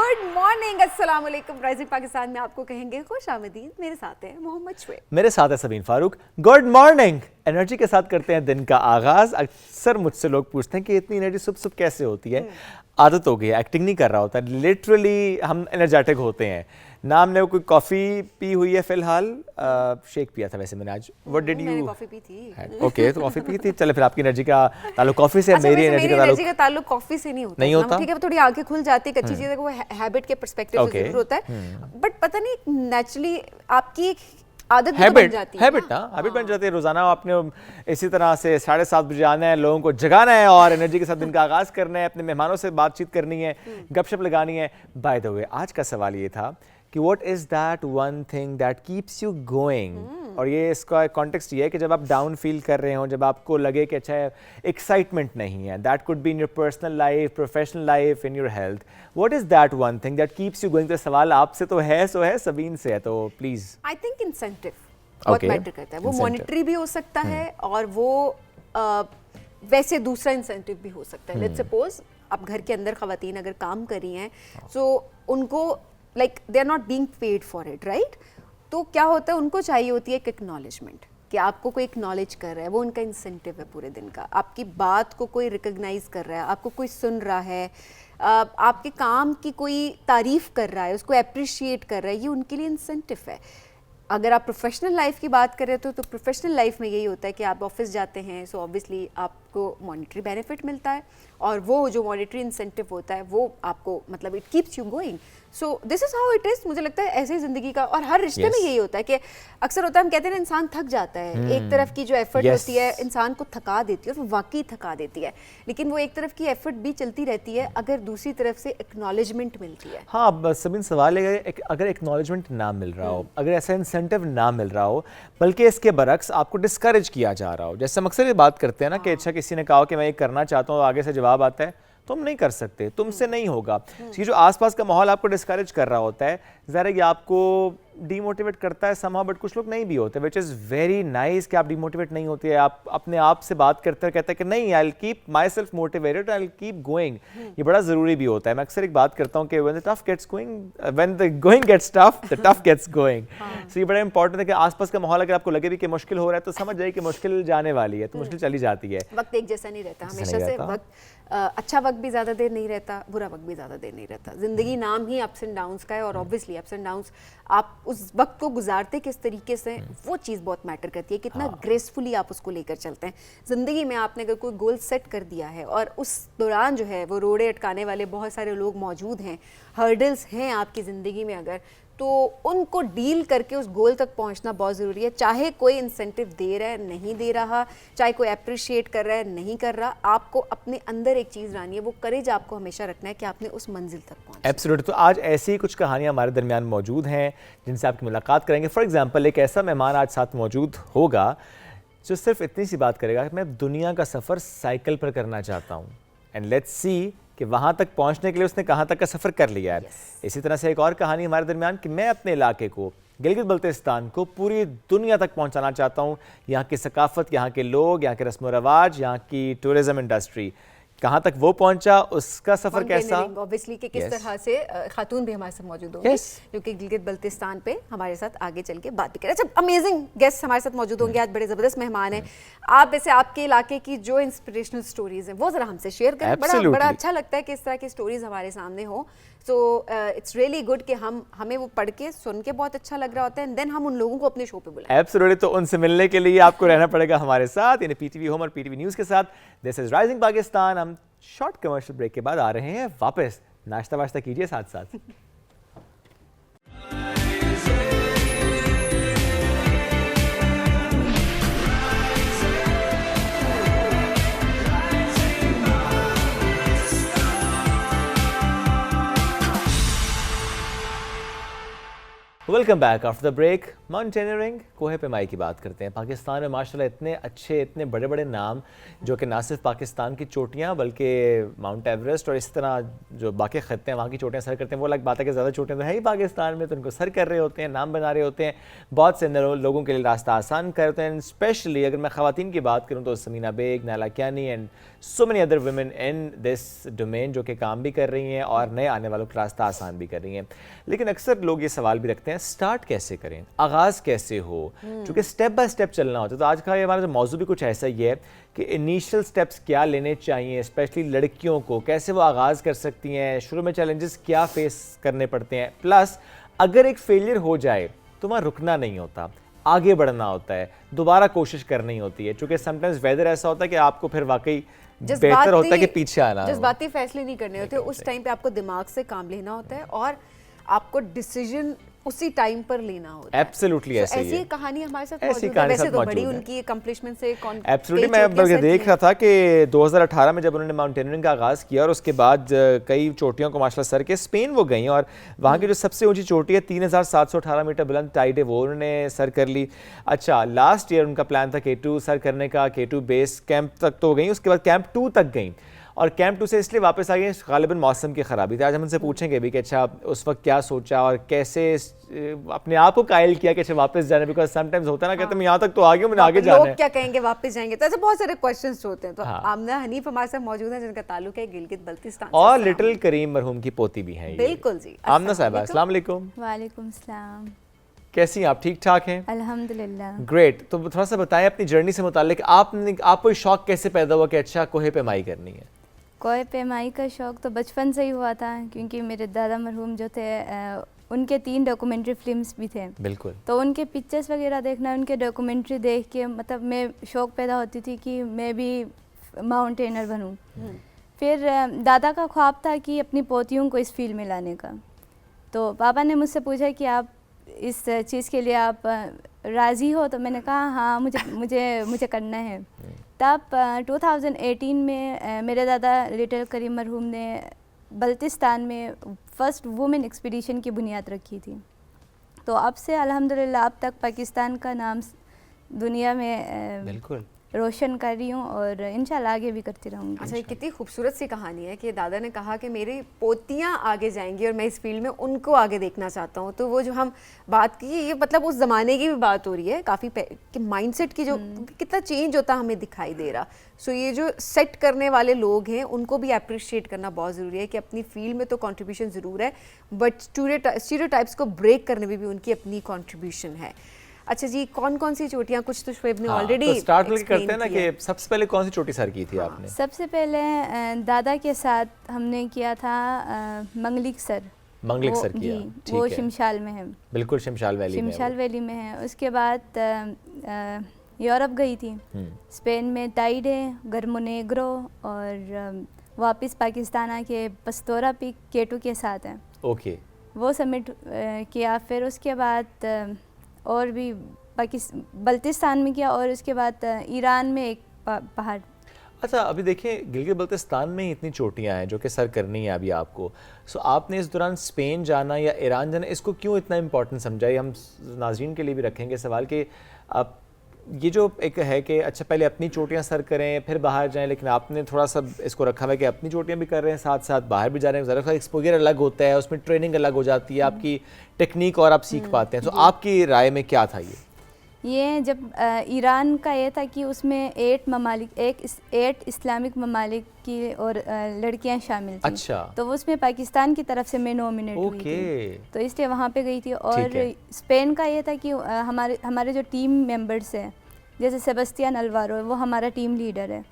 Good morning, अस्सलाम वालेकुम। Rising Pakistan में आपको कहेंगे खुश आमदीद। मेरे साथ है मोहम्मद शुएब, मेरे साथ है Sabeen Farooq. Good morning. Energy के साथ करते हैं दिन का आगाज। अक्सर मुझसे लोग पूछते हैं कि इतनी एनर्जी सुबह सुबह कैसे होती है। आदत हो गई है, एक्टिंग नहीं कर रहा होता, लिटरली हम एनर्जेटिक होते हैं। नाम ने कोई कॉफ़ी पी हुई है फिलहाल, शेक पिया था वैसे मैंने आज। What did you? मैंने कॉफी पी थी। ओके, तो कॉफ़ी पी थी। चले फिर आपकी एनर्जी का ताल्लुक कॉफ़ी से, अच्छा, मेरी वैसे एनर्जी मेरी का एनर्जी का ताल्लुक ताल्लुक कॉफी से नहीं होता। नहीं होता? ठीक है, थोड़ी आंखें खुल जाती है, अच्छी चीज़ है, वो हैबिट के पर्सपेक्टिव से जरूर होता है, बट पता नहीं नेचुरली आपकी एक आदत भी तो बन जाती है। हैबिट बन जाती है। रोजाना आपने इसी तरह से 7:30 बजे आना है, लोगों को जगाना है और एनर्जी के साथ दिन का आगाज करना है, अपने मेहमानों से बातचीत करनी है, गपशप लगानी है। बाय द वे, आज का सवाल ये था कि what is that one thing that keeps you going. और ये इसका कॉन्टेक्स्ट ये है कि जब आप डाउन फील कर रहे हो, जब आपको लगे कि अच्छा एक्साइटमेंट नहीं है, that could be in your personal life, professional life, in your health, what is that one thing that keeps you going. तो सवाल आपसे तो है, सो है, सबीन से है, तो प्लीज। आई थिंक इंसेंटिव बहुत मैटर करता है। वो मॉनिटरी भी हो सकता है और वो वैसे दूसरा इंसेंटिव भी हो सकता है। लेट्स सपोज अब घर के अंदर खवातीन अगर काम कर रही हैं, सो उनको like they are not being paid for it, right? तो क्या होता है, उनको चाहिए होती है एक एक्नॉलेजमेंट कि आपको कोई एक्नॉलेज कर रहा है। वो उनका इंसेंटिव है पूरे दिन का। आपकी बात को कोई रिकॉग्नाइज कर रहा है, आपको कोई सुन रहा है, आपके काम की कोई तारीफ कर रहा है, उसको अप्रिशिएट कर रहा है, ये उनके लिए इंसेंटिव है। अगर आप प्रोफेशनल लाइफ की बात करें तो प्रोफेशनल लाइफ में यही होता है कि आप ऑफिस जाते हैं, सो ऑब्वियसली आपको मॉनिटरी बेनिफिट मिलता है और वो जो मॉनिटरी इंसेंटिव होता है वो आपको मतलब it keeps you going. So this is how it is. मुझे लगता है ऐसे ही जिंदगी का और हर रिश्ते में यही होता है कि अक्सर होता है, हम कहते हैं ना, इंसान थक जाता है। एक तरफ की जो एफर्ट होती है इंसान को थका देती है, और वाकई थका देती है, लेकिन वो एक तरफ की एफर्ट भी चलती रहती है अगर दूसरी तरफ से एक्नॉलेजमेंट मिलती है। हाँ, बस सबीन सवाल है अगर एक्नॉलेजमेंट ना मिल रहा हो, अगर ऐसा इंसेंटिव ना मिल रहा हो, बल्कि इसके बरक्स आपको डिस्करेज किया जा रहा हो। जैसे हम अक्सर ये बात करते हैं ना कि अच्छा किसी ने कहा कि मैं ये करना चाहता हूँ, आगे से जवाब आता है तुम नहीं कर सकते, तुमसे नहीं होगा। ये जो आसपास का माहौल आपको डिस्करेज कर रहा होता है, ज़रा ये आपको डीमोटिवेट करता है समहाउ, बट कुछ लोग नहीं भी होते, विच इज़ वेरी नाइस कि आप डीमोटिवेट नहीं होते। आप अपने आप से बात करते कहते हैं कि नहीं, I will keep my self motivated, I will keep going. ये बड़ा ज़रूरी भी होता है। मैं अक्सर एक बात करता हूँ कि when the tough gets going, when the going gets tough, the tough gets going. So ये बड़ा इंपॉर्टेंट है कि आसपास का माहौल अगर आपको लगे भी कि मुश्किल हो रहा है, तो समझ जाइए कि मुश्किल जाने वाली है, तो मुश्किल चली जाती है। वक्त एक जैसा नहीं रहता हमेशा से। वक्त अच्छा वक्त भी ज़्यादा देर नहीं रहता, बुरा वक्त भी ज़्यादा देर नहीं रहता। ज़िंदगी नाम ही अप्स एंड डाउन्स का है, और ऑब्वियसली अप्स एंड डाउन्स आप उस वक्त को गुजारते किस तरीके से, वो चीज़ बहुत मैटर करती है। कितना ग्रेसफुली आप उसको लेकर चलते हैं। ज़िंदगी में आपने अगर कोई गोल सेट कर दिया है और उस दौरान जो है वो रोड़े अटकाने वाले बहुत सारे लोग मौजूद हैं, हर्डल्स हैं आपकी ज़िंदगी में, अगर तो उनको डील करके उस गोल तक पहुंचना बहुत ज़रूरी है। चाहे कोई इंसेंटिव दे रहा है, नहीं दे रहा, चाहे कोई अप्रिशिएट कर रहा है, नहीं कर रहा, आपको अपने अंदर एक चीज़ लानी है, वो करेज आपको हमेशा रखना है कि आपने उस मंजिल तक पहुंचना। एब्सोल्युटली। तो आज ऐसी ही कुछ कहानियां हमारे दरमियान मौजूद हैं जिनसे आपकी मुलाकात करेंगे। फॉर एग्जाम्पल, एक ऐसा मेहमान आज साथ मौजूद होगा जो सिर्फ इतनी सी बात करेगा कि मैं दुनिया का सफ़र साइकिल पर करना चाहता हूँ, एंड लेट्स सी कि वहाँ तक पहुँचने के लिए उसने कहाँ तक का सफ़र कर लिया है। इसी तरह से एक और कहानी हमारे दरमियान कि मैं अपने इलाके को, गिलगित बल्तिस्तान को, पूरी दुनिया तक पहुँचाना चाहता हूँ। यहाँ की सकाफ़त, यहाँ के लोग, यहाँ के रस्म व रवाज, यहाँ की टूरिज़म इंडस्ट्री, कहाँ तक वो पहुंचा, उसका सफर कैसा, ऑब्वियसली कि किस तरह से खातून भी हमारे साथ मौजूद होंगे जो कि गिलगित बल्तिस्तान पे हमारे साथ आगे चल के बात भी करें। अच्छा, अमेजिंग गेस्ट हमारे साथ मौजूद होंगे आज, बड़े ज़बरदस्त मेहमान हैं। आप वैसे आपके इलाके की जो इंस्पिरेशनल स्टोरीज हैं वो ज़रा हमसे शेयर करें। बड़ा अच्छा लगता है कि इस तरह की स्टोरीज हमारे सामने हो। सो इट्स रियली गुड कि हमें वो पढ़ के सुन के बहुत अच्छा लग रहा होता है, एंड देन हम उन लोगों को अपने शो पे बुलाएं। एब्सोल्युटली। तो उनसे मिलने के लिए आपको रहना पड़ेगा हमारे साथ, यानी पीटीवी होम और पीटीवी न्यूज़ के साथ। This is rising Pakistan. हम शॉर्ट कमर्शियल ब्रेक के बाद आ रहे हैं वापस। नाश्ता वाश्ता कीजिए साथ साथ। Welcome back after the break. Mountaineering, कोहे पेमाई की बात करते हैं। पाकिस्तान में माशाल्लाह इतने अच्छे, इतने बड़े बड़े नाम, जो कि ना सिर्फ पाकिस्तान की चोटियाँ बल्कि माउंट एवरेस्ट और इस तरह जो बाकी खत्ते हैं वहाँ की चोटियाँ सर करते हैं। वो अलग बात है कि ज़्यादा चोटियाँ तो है ही पाकिस्तान में, तो उनको सर कर रहे होते हैं, नाम बना रहे होते हैं, बहुत से लोगों के लिए रास्ता आसान करते हैं। स्पेशली अगर मैं ख़वातीन की बात करूँ तो Samina Baig, Naila Kiani and so many other women in this domain जो कि काम भी कर रही हैं और नए आने वालों का रास्ता आसान भी कर रही हैं। लेकिन अक्सर लोग ये सवाल भी रखते हैं, स्टार्ट कैसे करें, आगाज़ कैसे हो, क्योंकि स्टेप बाय स्टेप चलना होता है। तो आज का ये हमारा जो मौजू भी कुछ ऐसा ही है कि इनिशियल स्टेप्स क्या लेने चाहिए, स्पेशली लड़कियों को, कैसे वो आगाज़ कर सकती हैं, शुरू में चैलेंजेस क्या फेस करने पड़ते हैं, प्लस अगर एक फेलियर हो जाए तो वहाँ रुकना नहीं होता, आगे बढ़ना होता है, दोबारा कोशिश करनी होती है। चूँकि समटाइम्स वेदर ऐसा होता है कि आपको फिर वाकई बेहतर होता है कि पीछे आना, जज्बाती फैसले नहीं करने होते। उस टाइम पे आपको दिमाग से काम लेना होता है और आपको डिसीजन उसी टाइम पर लेना होता है। एब्सोल्युटली ऐसे ही है। ऐसी कहानी हमारे साथ ऐसी मौजूद है। वैसे तो बड़ी मौजूद है। उनकी अकम्प्लिशमेंट से एब्सोल्युटली, मैं देख रहा था कि 2018 में जब उन्होंने माउंटेनियरिंग का आगाज़ किया और उसके बाद कई चोटियों को माशाल्लाह सर के स्पेन वो गई और वहाँ की जो सबसे ऊंची चोटी है 3718 मीटर बुलंद टाइड है, वो उन्होंने सर कर ली। अच्छा, लास्ट ईयर उनका प्लान था K2 सर करने का, K2 बेस कैंप तक तो गई, उसके बाद कैंप 2 तक गई और कैंप 2 से इसलिए वापस आ गए गालिबन मौसम की ख़राबी थी। आज हम उनसे पूछेंगे भी कि अच्छा उस वक्त क्या सोचा और कैसे अपने आप को कायल किया कि अच्छा वापस जाना, बिकॉज समटाइम्स होता है ना, कहते हैं मैं यहाँ तक तो आ गया, मैंने आगे जाना है, लोग क्या कहेंगे वापस जाएंगे, तो ऐसे बहुत सारे क्वेश्चंस होते हैं। तो आमना हनीफ हमारे साथ मौजूद है जिनका ताल्लुक है गिलगित बल्तिस्तान और लिटिल करीम मरहूम की पोती भी है। बिल्कुल जी। आमना साहिबा, अस्सलाम वालेकुम। वालेकुम सलाम। कैसी हैं आप, ठीक ठाक हैं? अल्हम्दुलिल्लाह। ग्रेट। तो थोड़ा सा बताएं अपनी जर्नी से मुतालिक, आपको शौक कैसे पैदा हुआ कि अच्छा कोहे पेमाई करनी है? कोहे पेमाई का शौक़ तो बचपन से ही हुआ था, क्योंकि मेरे दादा मरहूम जो थे उनके 3 डॉक्यूमेंट्री फिल्म्स भी थे। बिल्कुल। तो उनके पिक्चर्स वगैरह देखना, उनके डॉक्यूमेंट्री देख के मतलब मैं शौक़ पैदा होती थी कि मैं भी माउंटेनर बनूं। फिर दादा का ख्वाब था कि अपनी पोतियों को इस फील्ड में लाने का। तो पापा ने मुझसे पूछा कि आप इस चीज़ के लिए आप राज़ी हो? तो मैंने कहा हाँ, मुझे करना है। तब 2018 में मेरे दादा लिटिल करीम मरहूम ने बल्तिस्तान में फ़र्स्ट वुमेन एक्सपीडिशन की बुनियाद रखी थी। तो अब से अल्हम्दुलिल्लाह अब तक पाकिस्तान का नाम दुनिया में बिल्कुल रोशन कर रही हूँ और इंशाल्लाह आगे भी करती रहूँगी। अच्छा, ये कितनी खूबसूरत सी कहानी है कि दादा ने कहा कि मेरी पोतियाँ आगे जाएंगी और मैं इस फील्ड में उनको आगे देखना चाहता हूँ। तो वो जो हम बात की, ये मतलब उस ज़माने की भी बात हो रही है काफ़ी कि माइंडसेट की जो कितना चेंज होता हमें दिखाई दे रहा। सो ये जो सेट करने वाले लोग हैं उनको भी अप्रिशिएट करना बहुत ज़रूरी है कि अपनी फील्ड में तो कंट्रीब्यूशन ज़रूर है, बट स्टीरियोटाइप्स को ब्रेक करने में भी उनकी अपनी कंट्रीब्यूशन है। अच्छा जी, कौन कौन सी चोटियाँ, कुछ तो शुएब ने ऑलरेडी तो स्टार्ट में करते हैं ना कि सबसे पहले कौन सी चोटी सर की थी आपने? सबसे पहले दादा के साथ हमने किया था मंगलिक सर किया। वो शिमशाल में है। बिल्कुल, शिमशाल वैली में है। उसके बाद यूरोप गई थी, स्पेन में टाइड है, गर्मोनेग्रो, और वापस पाकिस्तान आके पस्तोरा पीक K2 के साथ है। ओके, वो सबमिट किया। फिर उसके बाद और भी बल्तिस्तान में किया और उसके बाद ईरान में एक पहाड़। अच्छा, अभी देखिए गिलगित बल्तिस्तान में ही इतनी चोटियां हैं जो कि सर करनी है अभी आपको। सो आपने इस दौरान स्पेन जाना या ईरान जाना, इसको क्यों इतना इम्पोर्टेंट समझा? ये हम नाज़रीन के लिए भी रखेंगे सवाल कि आप ये जो एक है कि अच्छा पहले अपनी चोटियां सर करें फिर बाहर जाएं, लेकिन आपने थोड़ा सा इसको रखा हुआ है कि अपनी चोटियां भी कर रहे हैं साथ साथ बाहर भी जा रहे हैं। ज़रा सा एक्सपोजर अलग होता है, उसमें ट्रेनिंग अलग हो जाती है, आपकी टेक्निक और आप सीख पाते हैं। तो आपकी राय में क्या था ये जब ईरान का ये था कि उसमें 8 इस्लामिक ममालिक की और लड़कियां शामिल थी। अच्छा, तो उसमें पाकिस्तान की तरफ से मैं नॉमिनेट हुई थी, तो इसलिए वहाँ पे गई थी। और स्पेन का ये था कि हमारे जो टीम मेंबर्स हैं, जैसे सेबेस्टियन अल्वारो, वो हमारा टीम लीडर है।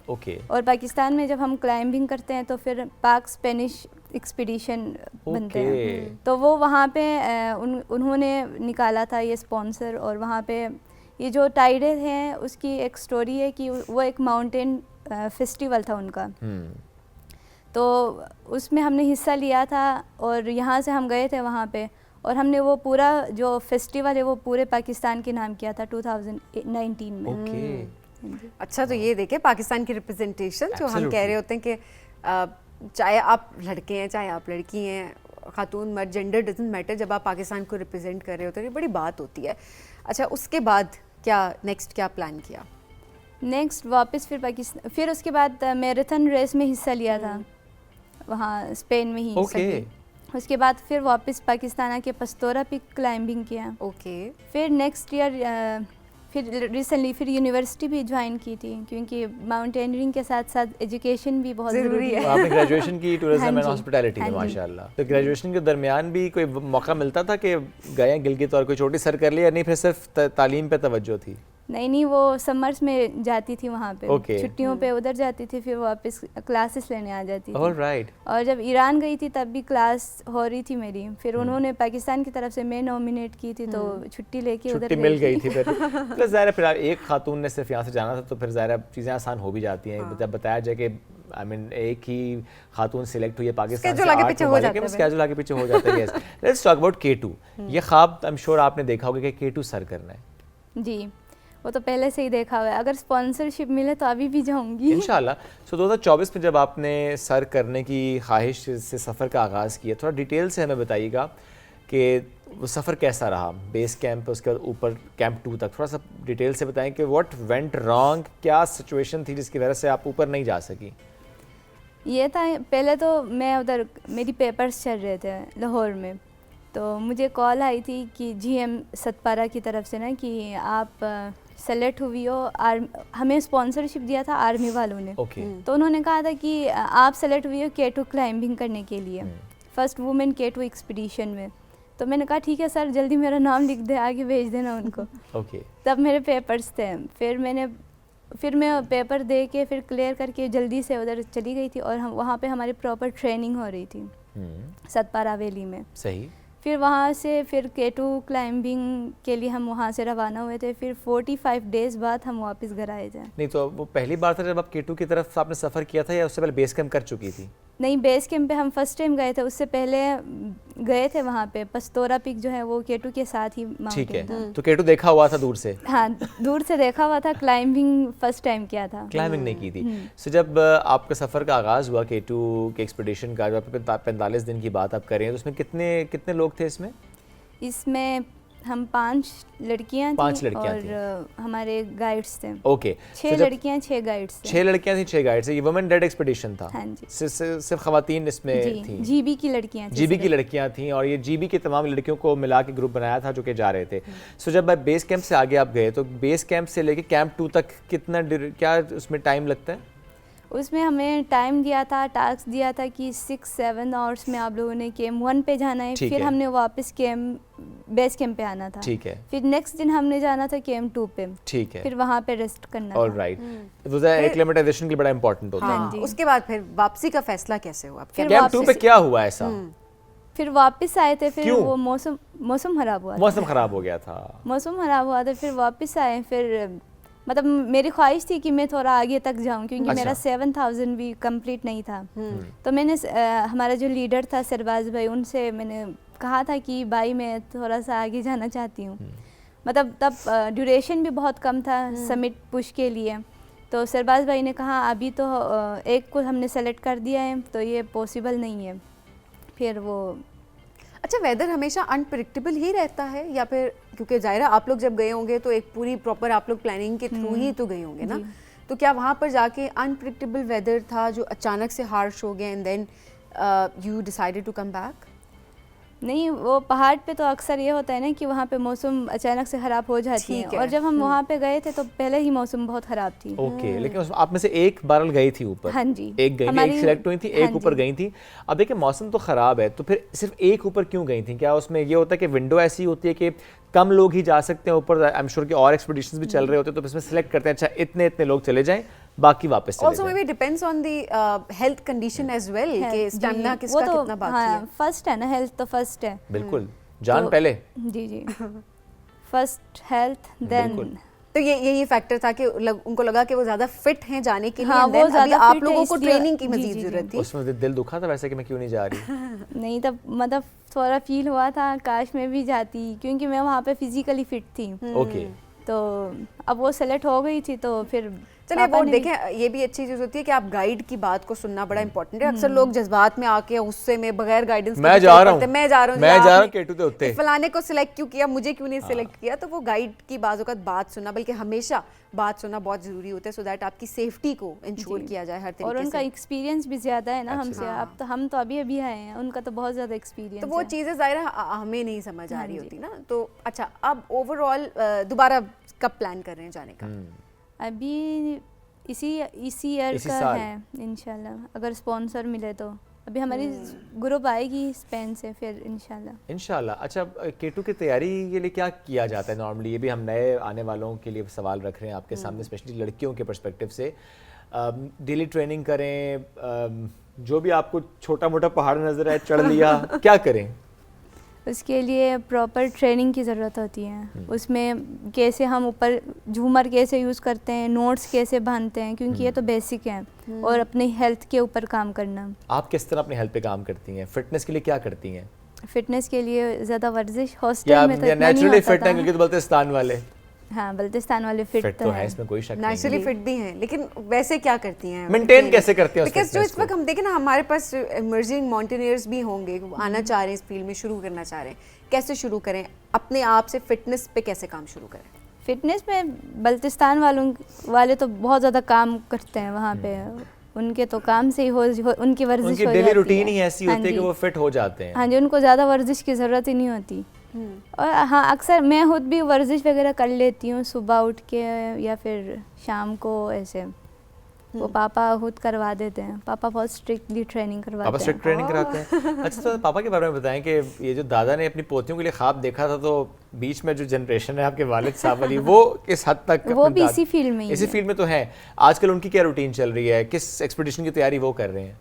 और पाकिस्तान में जब हम क्लाइंबिंग करते हैं तो फिर पाक स्पेनिश एक्सपीडिशन बनते हैं। तो वो वहाँ पे उन्होंने निकाला था ये स्पॉन्सर। और वहाँ पे ये जो टाइडे हैं उसकी एक स्टोरी है कि वो एक माउंटेन फेस्टिवल था उनका, तो उसमें हमने हिस्सा लिया था और यहाँ से हम गए थे वहाँ पे, और हमने वो पूरा जो फेस्टिवल है वो पूरे पाकिस्तान के नाम किया था 2019 में। अच्छा, तो ये देखें पाकिस्तान की रिप्रेजेंटेशन, जो हम कह रहे होते हैं कि चाहे आप लड़के हैं चाहे आप लड़की हैं, खातून मर्द जेंडर डजंट मैटर, जब आप पाकिस्तान को रिप्रेजेंट कर रहे होते हैं, ये बड़ी बात होती है। अच्छा, उसके बाद क्या नेक्स्ट क्या प्लान किया? नेक्स्ट वापस फिर पाकिस्तान, फिर उसके बाद मैराथन रेस में हिस्सा लिया था वहाँ स्पेन में ही। उसके बाद फिर वापस पाकिस्तान आके पस्तोरा पिक क्लाइंबिंग किया। ओके। फिर नेक्स्ट ईयर फिर रिसेंटली फिर यूनिवर्सिटी भी ज्वाइन की थी, क्योंकि माउंटेनियरिंग के साथ साथ एजुकेशन भी बहुत ज़रूरी है। आपने ग्रेजुएशन की टूरिज्म एंड हॉस्पिटैलिटी में, माशाल्लाह। तो ग्रेजुएशन के दरमियान भी कोई मौका मिलता था कि गए गिलगित और कोई छोटी सर कर लिया, नहीं फिर सिर्फ तालीम पे तवज्जो थी? नहीं, वो समर्स में जाती थी वहाँ पे, छुट्टियों पे उधर जाती थी, फिर वापस क्लासेस लेने आ जाती थी। ऑलराइट। और जब ईरान गई थी तब भी क्लास हो रही थी मेरी, फिर उन्होंने पाकिस्तान की तरफ से मैं नॉमिनेट की थी, तो छुट्टी लेके उधर मिल गई थी फिर। प्लस ज़ाहिर फिर एक खातून ने सिर्फ यहाँ से जाना था, तो फिर ज़ाहिर चीज़ें आसान हो भी जाती हैं। जब बताया जाए कि आई मीन एक ही खातून सिलेक्ट हुई है पाकिस्तान से, स्केड्यूल आगे पीछे हो जाता है। Let's talk about K2। ये ख्वाब आई एम श्योर आपने देखा होगा कि K2 सर करना है। जी, वो तो पहले से ही देखा हुआ है, अगर स्पॉन्सरशिप मिले तो अभी भी जाऊंगी इंशाल्लाह। सो 2024 में जब आपने सर करने की ख्वाहिश से सफ़र का आगाज़ किया, थोड़ा डिटेल से हमें बताइएगा कि वो सफ़र कैसा रहा, बेस कैंप उसके बाद ऊपर कैंप 2 तक, थोड़ा सा डिटेल से बताएं कि व्हाट वेंट रॉन्ग, क्या सिचुएशन थी जिसकी वजह से आप ऊपर नहीं जा सकी? ये था, पहले तो मैं उधर मेरी पेपर्स चल रहे थे लाहौर में, तो मुझे कॉल आई थी कि GM सतपारा की तरफ से ना कि आप सेलेक्ट हुई हो, हमें स्पॉन्सरशिप दिया था आर्मी वालों ने। तो उन्होंने कहा था कि आप सेलेक्ट हुई हो K2 क्लाइंबिंग करने के लिए, फर्स्ट वुमेन K2 एक्सपीडिशन में। तो मैंने कहा ठीक है सर, जल्दी मेरा नाम लिख दे, आगे भेज देना उनको। तब मेरे पेपर्स थे, फिर मैं पेपर दे के फिर क्लियर करके जल्दी से उधर चली गई थी, और हम वहाँ पे हमारी प्रॉपर ट्रेनिंग हो रही थी सतपारा वैली में। सही। फिर वहाँ से फिर K2 क्लाइंबिंग के लिए हम वहाँ से रवाना हुए थे, फिर 45 डेज़ बाद हम वापस घर आए थे। नहीं, तो वो पहली बार था जब आप K2 की तरफ आपने सफ़र किया था, या उससे पहले बेस कैंप कर चुकी थी? नहीं, बेस कैंप पे हम फर्स्ट टाइम गए थे, उससे पहले गए थे वहाँ पे पस्तोरा पिक जो है वो K2 के साथ ही माउंटेन था। तो K2 देखा हुआ था दूर से? हाँ, दूर से देखा हुआ था, क्लाइंबिंग फर्स्ट टाइम किया था। क्लाइंबिंग नहीं की थी। सो जब आपका सफ़र का आगाज़ हुआ K2 के एक्सपीडिशन का, जब 45 दिन की बात आप कर रहे हैं, तो उसमें कितने लोग थे इसमें? इसमें हम 5 लड़कियां थी और हमारे गाइड्स थे। ओके। 6 लड़कियां 6 गाइड्स थे। 6 लड़कियां थी 6 गाइड्स। ये वुमेन डेड एक्सपीडिशन था? हाँ जी। सिर्फ खवातीन इसमें थी? GB की लड़कियां थी। GB की लड़कियां थी, और ये GB की तमाम लड़कियों को मिला के ग्रुप बनाया था जो कि जा रहे थे। सो जब बेस कैंप से आगे आप गए, तो बेस कैंप से लेके कैंप 2 तक क्या उसमें टाइम लगता है? उसमें हमें टाइम दिया था, टास्क दिया था कि 6-7 आवर्स में आप लोगों ने कैंप 1 पे जाना है, फिर हमने वापस बेस कैंप पे आना था। ठीक है। फिर नेक्स्ट दिन हमने जाना था कैंप 2 पे। ठीक है। फिर वहाँ पे रेस्ट करना। ऑलराइट। तो एक्लेमेटाइजेशन के बड़ा इंपॉर्टेंट होता है। उसके बाद फिर वापसी का फैसला कैसे हुआ? कैंप 2 पे क्या हुआ ऐसा? फिर वापस आए थे, फिर वो मौसम खराब हुआ। मौसम खराब हो गया था। मौसम खराब हुआ था, फिर वापस आए। फिर मतलब मेरी ख्वाहिश थी कि मैं थोड़ा आगे तक जाऊं, क्योंकि मेरा 7000 भी कंप्लीट नहीं था। तो मैंने हमारा जो लीडर था सरबाज भाई, उनसे मैंने कहा था कि भाई मैं थोड़ा सा आगे जाना चाहती हूँ। मतलब तब ड्यूरेशन भी बहुत कम था समिट पुश के लिए। तो सरबाज भाई ने कहा अभी तो एक को हमने सेलेक्ट कर दिया है, तो ये पॉसिबल नहीं है। फिर वो अच्छा, वेदर हमेशा अनप्रेडिक्टेबल ही रहता है, या फिर क्योंकि ज़ाहिर आप लोग जब गए होंगे तो एक पूरी प्रॉपर आप लोग प्लानिंग के थ्रू ही तो गए होंगे ना, तो क्या वहाँ पर जाके अनप्रेडिक्टेबल वेदर था जो अचानक से हार्श हो गया and then you decided to come back? नहीं, वो पहाड़ पे तो अक्सर ये होता है ना कि वहाँ पे मौसम अचानक से ख़राब हो जाती है, और जब हम वहाँ पे गए थे तो पहले ही मौसम बहुत ख़राब थी। ओके। लेकिन आप में से एक बारल गई थी ऊपर? हाँ जी। एक गई थी, एक सिलेक्ट हुई थी, एक ऊपर गई थी। अब देखिए मौसम तो ख़राब है, तो फिर सिर्फ एक ऊपर क्यों गई थी? क्या उसमें ये होता है कि विंडो ऐसी होती है कि कम लोग ही जा सकते हैं ऊपर? आई एम श्योर कि और एक्सपीडिशंस भी चल रहे होते हैं, तो इसमें सेलेक्ट करते हैं अच्छा इतने लोग चले जाएं, बाकी वापस चले जाएं। Also maybe depends on the health condition as well, कि स्टैमिना किसका कितना बाकी है। फर्स्ट है ना, हेल्थ तो फर्स्ट है। बिल्कुल, जान पहले। जी फर्स्ट हेल्थ देन। तो यही फैक्टर था कि उनको लगा कि वो ज्यादा फिट हैं जाने के लिए। हाँ, वो ज्यादा आप लोगों को ट्रेनिंग की मजीद जरूरत थी। उसमें दिल दुखा था वैसे कि मैं क्यों नहीं जा रही? नहीं, तब मतलब थोड़ा फील हुआ था काश मैं भी जाती, क्योंकि मैं वहाँ पे फिजिकली फिट थी। ओके। तो अब वो सेलेक्ट हो गई थी, तो फिर चलिए वो देखें, ये भी अच्छी चीज होती है कि आप गाइड की बात को सुनना बड़ा इंपॉर्टेंट है। अक्सर लोग जज्बात में आके गुस्से में बगैर गाइडेंस मैं जा रहा हूँ केटू तो उत्ते फलाने को सिलेक्ट क्यों किया, मुझे क्यों नहीं सिलेक्ट किया, तो वो गाइड की बाज़ बात सुनना, बल्कि हमेशा बात सुनना बहुत जरूरी होता है, सो दैट आपकी सेफ्टी को इंश्योर किया जाए हर तरीके से। और उनका एक्सपीरियंस भी ज्यादा है ना हमसे, अब तो हम तो अभी आए हैं, उनका तो बहुत ज्यादा एक्सपीरियंस है, तो वो चीज़ें ज़ाहिर है हमें नहीं समझ आ रही होती ना। तो अच्छा, अब ओवरऑल दोबारा कब प्लान कर रहे हैं जाने का? अभी इसी ईयर का है इंशाल्लाह, अगर स्पॉन्सर मिले तो। अभी हमारी ग्रुप आएगी स्पेन से, फिर इंशाल्लाह। अच्छा, केटू की तैयारी के लिए क्या किया जाता है नॉर्मली? ये भी हम नए आने वालों के लिए सवाल रख रहे हैं आपके सामने, स्पेशली लड़कियों के पर्सपेक्टिव से। डेली ट्रेनिंग करें, जो भी आपको छोटा मोटा पहाड़ नजर आए चढ़ लिया, क्या करें? उसके लिए प्रॉपर ट्रेनिंग की ज़रूरत होती है। उसमें कैसे हम ऊपर झूमर कैसे यूज़ करते हैं, नोट्स कैसे बांधते हैं, क्योंकि ये तो बेसिक है, और अपनी हेल्थ के ऊपर काम करना। आप किस तरह अपनी हेल्थ पे काम करती हैं? फिटनेस के लिए क्या करती हैं? फिटनेस के लिए ज़्यादा वर्जिश हॉस्टल में तो इतना नहीं नेचुरली होता फिट है, क्योंकि तो बल्तिस्तान वाले। हाँ, बल्तिस्तान वाले फिट तो है, इसमें कोई शक नहीं। नेचुरली फिट भी हैं, लेकिन वैसे क्या करती हैं, मेंटेन कैसे करते हैं? बिकॉज जो इस वक्त हम देखें ना, हमारे पास इमर्जिंग माउंटेनियर्स भी होंगे, आना चाह रहे हैं, इस फील्ड में शुरू करना चाह रहे हैं, कैसे शुरू करें अपने आप से? फिटनेस पे कैसे काम शुरू करें? फिटनेस में बल्तिस्तान वाले तो बहुत ज़्यादा काम करते हैं वहाँ पे, उनके तो काम से ही उनकी वर्जिश हो जाती है, डेली रूटीन ही ऐसी होती है कि वो फिट हो जाते हैं। हाँ जी, उनको ज़्यादा वर्जिश की ज़रूरत ही नहीं होती। और हाँ, अक्सर मैं खुद भी वर्जिश वगैरह कर लेती हूँ सुबह उठ के, या फिर शाम को ऐसे। वो पापा खुद करवा देते हैं, पापा बहुत स्ट्रिक्टली ट्रेनिंग करवाते हैं। पापा स्ट्रिक्ट ट्रेनिंग कराते हैं? अच्छा, तो पापा के बारे में बताएं कि ये जो दादा ने अपनी पोतियों के लिए ख्वाब देखा था, तो बीच में जो जनरेशन है आपके वालिद साहब वाली, वो किस हद तक वो भी इसी फील्ड में ही इसी फील्ड में तो है। आजकल उनकी क्या रूटीन चल रही है, किस एक्सपीडिशन की तैयारी वो कर रहे हैं?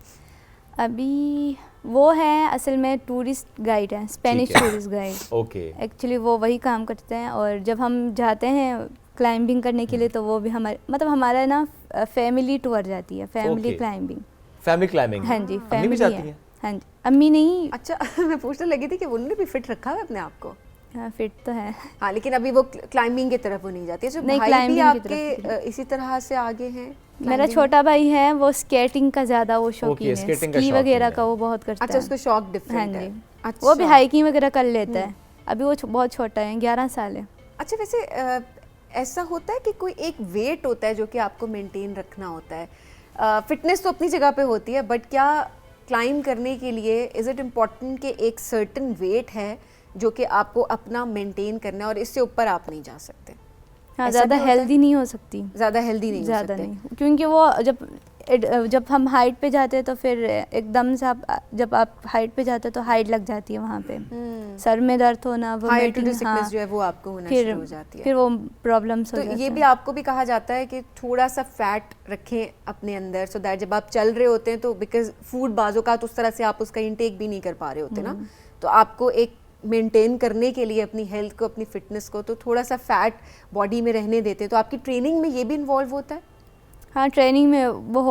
अभी वो है असल में टूरिस्ट गाइड है, Spanish tourist guide. Okay, actually वो वही काम करते हैं, और जब हम जाते हैं क्लाइंबिंग करने के लिए, तो वो भी हमारे मतलब हमारा ना फैमिली टूर जाती है, फैमिली क्लाइंबिंग। Family climbing? हाँ जी, फैमिली भी जाती है। हाँ जी, अम्मी नहीं। अच्छा, मैं पूछने लगी थी कि उन्होंने भी फिट रखा है अपने आप को? हाँ, फिट तो है। हाँ, लेकिन अभी वो क्लाइंबिंग की तरफ वो नहीं जाती है। जो नहीं, भाई भी आपके इसी तरह से आगे हैं? मेरा छोटा भाई है, वो स्केटिंग का ज्यादा वो शौकीन है, स्की वगैरह का वो बहुत करता है। अच्छा, उसका शौक डिफरेंट है। अच्छा, वो भी हाइकिंग वगैरह कर लेता है। अभी वो बहुत छोटा है, 11 साल है। अच्छा, वैसे ऐसा होता है कि कोई एक वेट होता है जो कि आपको मेंटेन रखना होता है? फिटनेस तो अपनी जगह पे होती है, बट क्या क्लाइंब करने के लिए इज इट इम्पोर्टेंट कि एक सर्टेन वेट है जो कि आपको अपना मेंटेन करना है और इससे ऊपर आप नहीं जा सकते? हाँ, ज़्यादा हेल्दी नहीं हो सकती। ज़्यादा हेल्दी नहीं हो सकते? ज़्यादा नहीं, क्योंकि वो जब हम हाइट पे जाते हैं तो फिर एकदम से जब आप हाइट पे जाते हैं तो हाइट लग जाती है वहाँ पे, सर में दर्द होना, वो सिकनेस जो है वो आपको होना शुरू हो जाती है, फिर वो प्रॉब्लम्स हो जाती है। तो ये भी आपको भी कहा जाता है कि थोड़ा सा फैट रखें अपने अंदर, सो दैट जब आप चल रहे होते हैं तो बिकॉज फूड बाजों का तो उस तरह से आप उसका इंटेक भी नहीं कर पा रहे होते ना, तो आपको एक मेंटेन करने के लिए अपनी हेल्थ को, अपनी फिटनेस को, तो थोड़ा सा फैट बॉडी में रहने देते हैं। तो आपकी ट्रेनिंग में ये भी इन्वॉल्व होता है? हाँ, ट्रेनिंग में वो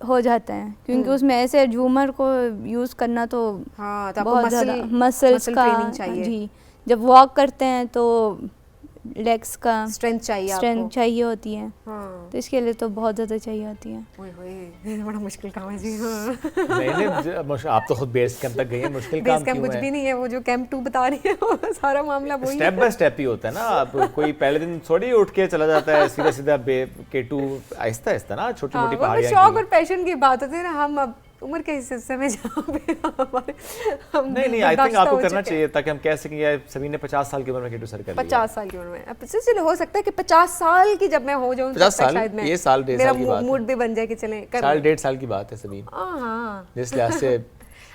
हो जाता है, क्योंकि उसमें ऐसे झूमर को यूज़ करना तो हाँ, तो बहुत ज़्यादा मसल्स का ट्रेनिंग चाहिए जी। जब वॉक करते हैं तो लेग्स का स्ट्रेंथ चाहिए होती है। हाँ। तो इसके लिए तो बहुत ज़्यादा चाहिए होती है। ओए बड़ा मुश्किल काम है जी। हाँ। नहीं, आप तो खुद बेस कैंप तक गई हैं, मुश्किल काम क्यों है? कुछ भी नहीं है, वो जो कैंप 2 बता रही है वो सारा मामला वही है। स्टेप बाय स्टेप ही होता है ना। आप कोई पहले दिन थोड़ी उठ के चला जाता है सीधा सीधा K2, आहिस्ता आहिस्ता ना, छोटी मोटी पहाड़ियां। शौक और पैशन की बात होती है ना, हम अब उम्र के हिस्से में जहाँ पे हमारे नहीं, आई थिंक आपको करना चाहिए ताकि हम कह सकें सभी ने 50 साल की उम्र में K2 सर कर लिया। 50 साल की उम्र में, अब चलो हो सकता है कि 50 साल की जब मैं हो जाऊँ, 50 साल, ये साल 1.5 साल की बात है, मूड भी बन जाए कि चलें कर, साल 1.5 साल की बात है सभी। हाँ, जिस लिहाज से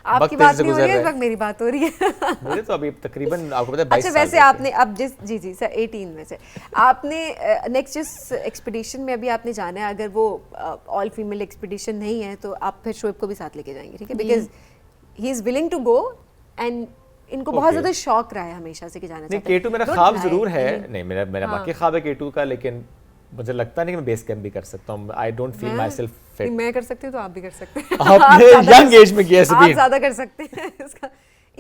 आपकी बात नहीं हो रही है इस वक्त, मेरी बात हो रही है। मुझे तो अभी तकरीबन आपको पता है 22 अच्छा, वैसे आपने अब जी सर 18 में से आपने नेक्स्ट जिस एक्सपीडिशन में अभी आपने जाना है, अगर वो ऑल फीमेल एक्सपीडिशन नहीं है तो आप फिर शोएब को भी साथ लेके जाएंगे, ठीक है? Because he is willing to go and इनको बहुत ज्यादा शौक रहा है हमेशा से कि जाना चाहते हैं। K2 मेरा ख्वाब जरूर है, नहीं मेरा बाकी ख्वाब है K2 का, लेकिन मुझे लगता नहीं कि मैं बेस कैंप भी कर सकता हूँ। I don't feel my self fit. मैं कर सकती हूँ तो आप भी कर सकते हैं। आपने यंग एज में किया, आप ज्यादा कर सकते हैं। इसका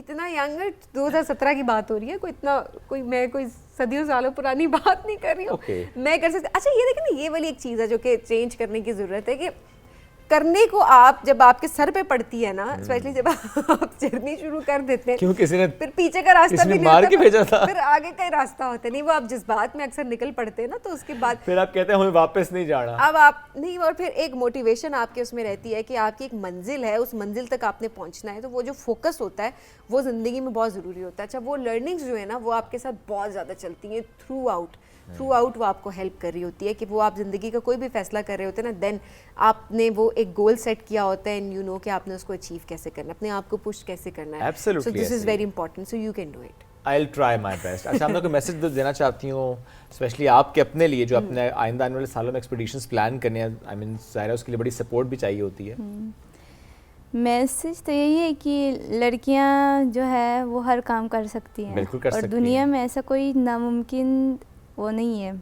इतना यंगर, 2017 की बात हो रही है, मैं कोई सदियों सालों पुरानी बात नहीं कर रही हूँ। मैं कर सकती। अच्छा ये देखिए ना, ये वाली एक चीज़ है जो कि चेंज करने की ज़रूरत है, कि करने को आप जब आपके सर पे पड़ती है ना, स्पेशली जब आप जर्नी शुरू कर देते हैं, क्यों किसी ने फिर पीछे का रास्ता भी नहीं मार के भेजा था, फिर आगे का रास्ता होता नहीं, वो आप जिस बात में अक्सर निकल पड़ते हैं ना, तो उसके बाद फिर आप कहते हैं हमें वापस नहीं जाना। अब आप नहीं, और फिर एक मोटिवेशन आपके उसमें रहती है कि आपकी एक मंजिल है, उस मंजिल तक आपने पहुंचना है, तो वो जो फोकस होता है वो ज़िंदगी में बहुत ज़रूरी होता है। अच्छा वो लर्निंग्स जो है ना, वो आपके साथ बहुत ज़्यादा चलती हैं थ्रू आउट वो आपको हेल्प कर रही होती है कि वो आप ज़िंदगी का कोई भी फैसला कर रहे होते हैं ना, देन आपने वो एक गोल सेट किया होता है, एंड यू नो कि आपने उसको अचीव कैसे करना है, अपने आप को पुश कैसे करना है। Absolutely, so this is very important, so you can do it. I will try my best. अच्छा, हम लोग को मैसेज देना चाहती हूँ स्पेशली आपके अपने लिए जो अपने आइंदा आने वाले सालों में एक्सपीडिशंस प्लान करने हैं, आई मीन ज़ाहिर है उसके लिए बड़ी सपोर्ट भी चाहिए होती है। मैसेज तो यही है कि लड़कियां जो है वो हर काम कर सकती हैं, बिल्कुल कर और सकती दुनिया हैं। में ऐसा कोई नामुमकिन वो नहीं है,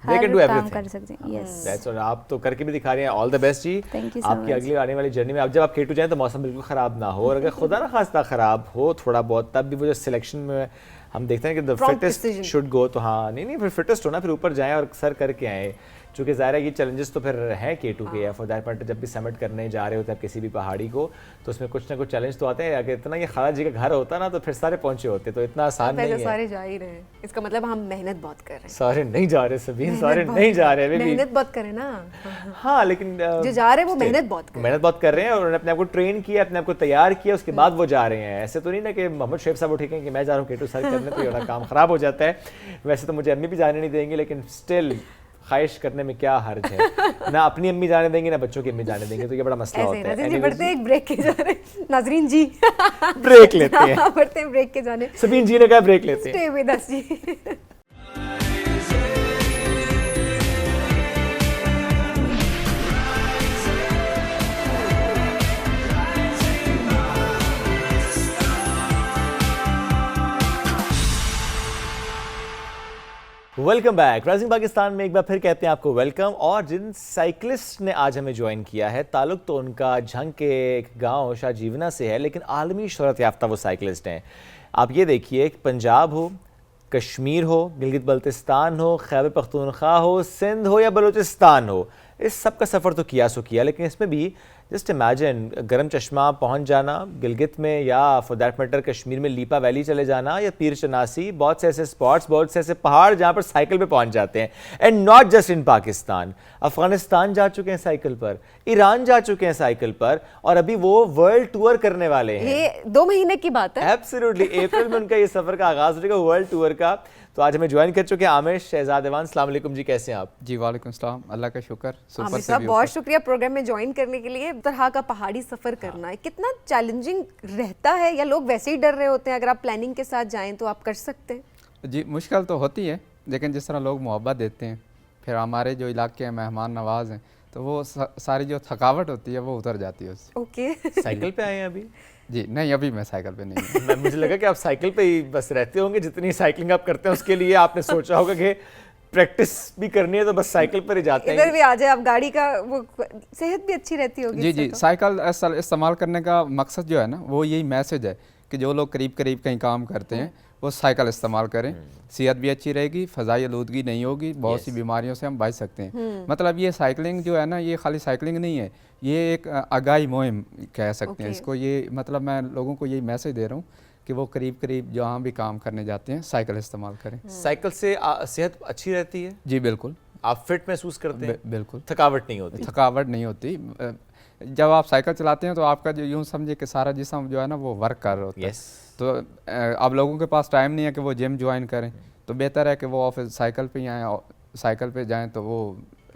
They can do हर काम everything. कर सकते हैं। Yes, That's all. आप तो करके भी दिखा रहे हैं। ऑल द बेस्ट जी। Thank you so आपकी much. अगली आने वाली जर्नी में, अब जब आप K2 जाएं तो मौसम बिल्कुल ख़राब ना हो, और अगर खुदा ना खास्ता ख़राब हो थोड़ा बहुत, तब भी वो जो सिलेक्शन में हम देखते हैं कि द फिटेस्ट शुड गो, तो हाँ नहीं फिर फिटेस्ट हो ना, फिर ऊपर जाएं और सर करके आएँ। चूँकि ज़ाहिर है ये चैलेंजेस तो फिर हैं K2 के, या फॉर दैट मैटर जब भी समिट करने जा रहे होते हैं किसी भी पहाड़ी को, तो उसमें कुछ ना कुछ चैलेंज तो आते हैं। अगर इतना ये खाला जी का घर होता ना तो फिर सारे पहुँचे होते, तो इतना आसान नहीं है। सारे जा ही रहे हैं, इसका मतलब हम मेहनत बहुत कर रहे हैं। सारे नहीं जा रहे सबीन, सारे नहीं जा रहे, मेहनत बहुत करें ना। हाँ लेकिन जो जा रहे हैं वो मेहनत बहुत कर रहे हैं, और उन्होंने अपने आप को ट्रेन किया, अपने आप को तैयार किया, उसके बाद वो जा रहे हैं। ऐसे तो नहीं ना कि मोहम्मद शेख साहब उठेंगे कि मैं जा रहा हूँ K2 सर करने, तो ये काम खराब हो जाता है। वैसे तो मुझे अम्मी भी जाने नहीं देंगे, लेकिन स्टिल ख्वाहिश करने में क्या हर्ज है। ना अपनी अम्मी जाने देंगे ना बच्चों की अम्मी जाने देंगे, तो ये बड़ा मसला होता है। जी बढ़ते एक ब्रेक के जा रहे हैं नाजरीन जी, ब्रेक लेते हैं, बढ़ते हैं ब्रेक के जाने। सबीन जी ने कहा ब्रेक लेते हैं। स्टे विद अस जी। Welcome back. राइजिंग पाकिस्तान में एक बार फिर कहते हैं आपको वेलकम। और जिन साइकिलिस्ट ने आज हमें ज्वाइन किया है, ताल्लुक तो उनका झंग के एक गांव शाहजीवना से है, लेकिन आलमी शोहरत याफ्ता वो साइकिलिस्ट हैं। आप ये देखिए, पंजाब हो, कश्मीर हो, गिलगित बल्तिस्तान हो, खैबर पख्तूनख्वा हो, सिंध हो या बलूचिस्तान हो, इस सब का सफ़र तो किया सो किया, लेकिन इसमें भी जस्ट इमेजिन गरम चश्मा पहुंच जाना गिलगित में, या फॉर दैट मैटर कश्मीर में लीपा वैली चले जाना, या पीर चनासी, बहुत से ऐसे स्पॉट्स, बहुत से ऐसे पहाड़ जहां पर साइकिल पे पहुंच जाते हैं। And not just in Pakistan, Afghanistan जा चुके हैं साइकिल पर, ईरान जा चुके हैं साइकिल पर, और अभी वो वर्ल्ड टूर करने वाले हैं। ये 2 महीने की बात है। एब्सोल्युटली, अप्रैल में उनका ये सफर का आगाज होगा वर्ल्ड टूर का। तो आज हमें ज्वाइन कर चुके हैं आमिर शहजाद अवान। अस्सलाम वालेकुम जी, कैसे हैं आप? जी वालेकुम सलाम, अल्लाह का शुक्र। आमिर साहब बहुत शुक्रिया प्रोग्राम में ज्वाइन करने के लिए। तरह का पहाड़ी सफर करना है कितना चैलेंजिंग रहता है, या लोग वैसे ही डर रहे होते हैं? अगर आप प्लानिंग के साथ जाएं तो आप कर सकते हैं। जी मुश्किल तो होती है, लेकिन जिस तरह लोग मोहब्बत देते हैं, फिर हमारे जो इलाके हैं मेहमान नवाज हैं, तो वो सारी जो थकावट होती है वो उतर जाती है उससे। ओके साइकिल पे आए हैं अभी? जी नहीं, अभी मैं साइकिल पे नहीं हूँ। मैं मुझे लगा कि आप साइकिल पे ही बस रहते होंगे, जितनी साइकिलिंग आप करते हैं उसके लिए आपने सोचा होगा कि प्रैक्टिस भी करनी है तो बस साइकिल पर ही जाते हैं। इधर भी आ जाए आप, गाड़ी का वो सेहत भी अच्छी रहती होगी। जी जी, साइकिल इस्तेमाल करने का मकसद जो है ना, वो यही मैसेज है कि जो लोग करीब करीब कहीं काम करते हैं वो साइकिल इस्तेमाल करें, सेहत भी अच्छी रहेगी, फ़ज़ाई आलूदगी नहीं होगी, बहुत सी बीमारियों से हम बच सकते हैं। मतलब ये साइकिलिंग जो है ना, ये खाली साइकिलिंग नहीं है, ये एक आगाही मुहिम कह सकते हैं इसको। ये मतलब मैं लोगों को यही मैसेज दे रहा हूँ कि वो करीब करीब जहाँ भी काम करने जाते हैं साइकिल इस्तेमाल करें। साइकिल से सेहत अच्छी रहती है? जी बिल्कुल। आप फिट महसूस करते हैं? बिल्कुल। थकावट नहीं होती? थकावट नहीं होती। जब आप साइकिल चलाते हैं तो आपका जो यूँ समझे कि सारा जिस्म जो है ना वो वर्क कर रहा होता है। तो अब लोगों के पास टाइम नहीं है कि वो जिम ज्वाइन करें, तो बेहतर है कि वो ऑफिस साइकिल पे ही आएँ, साइकिल पे जाएं, तो वो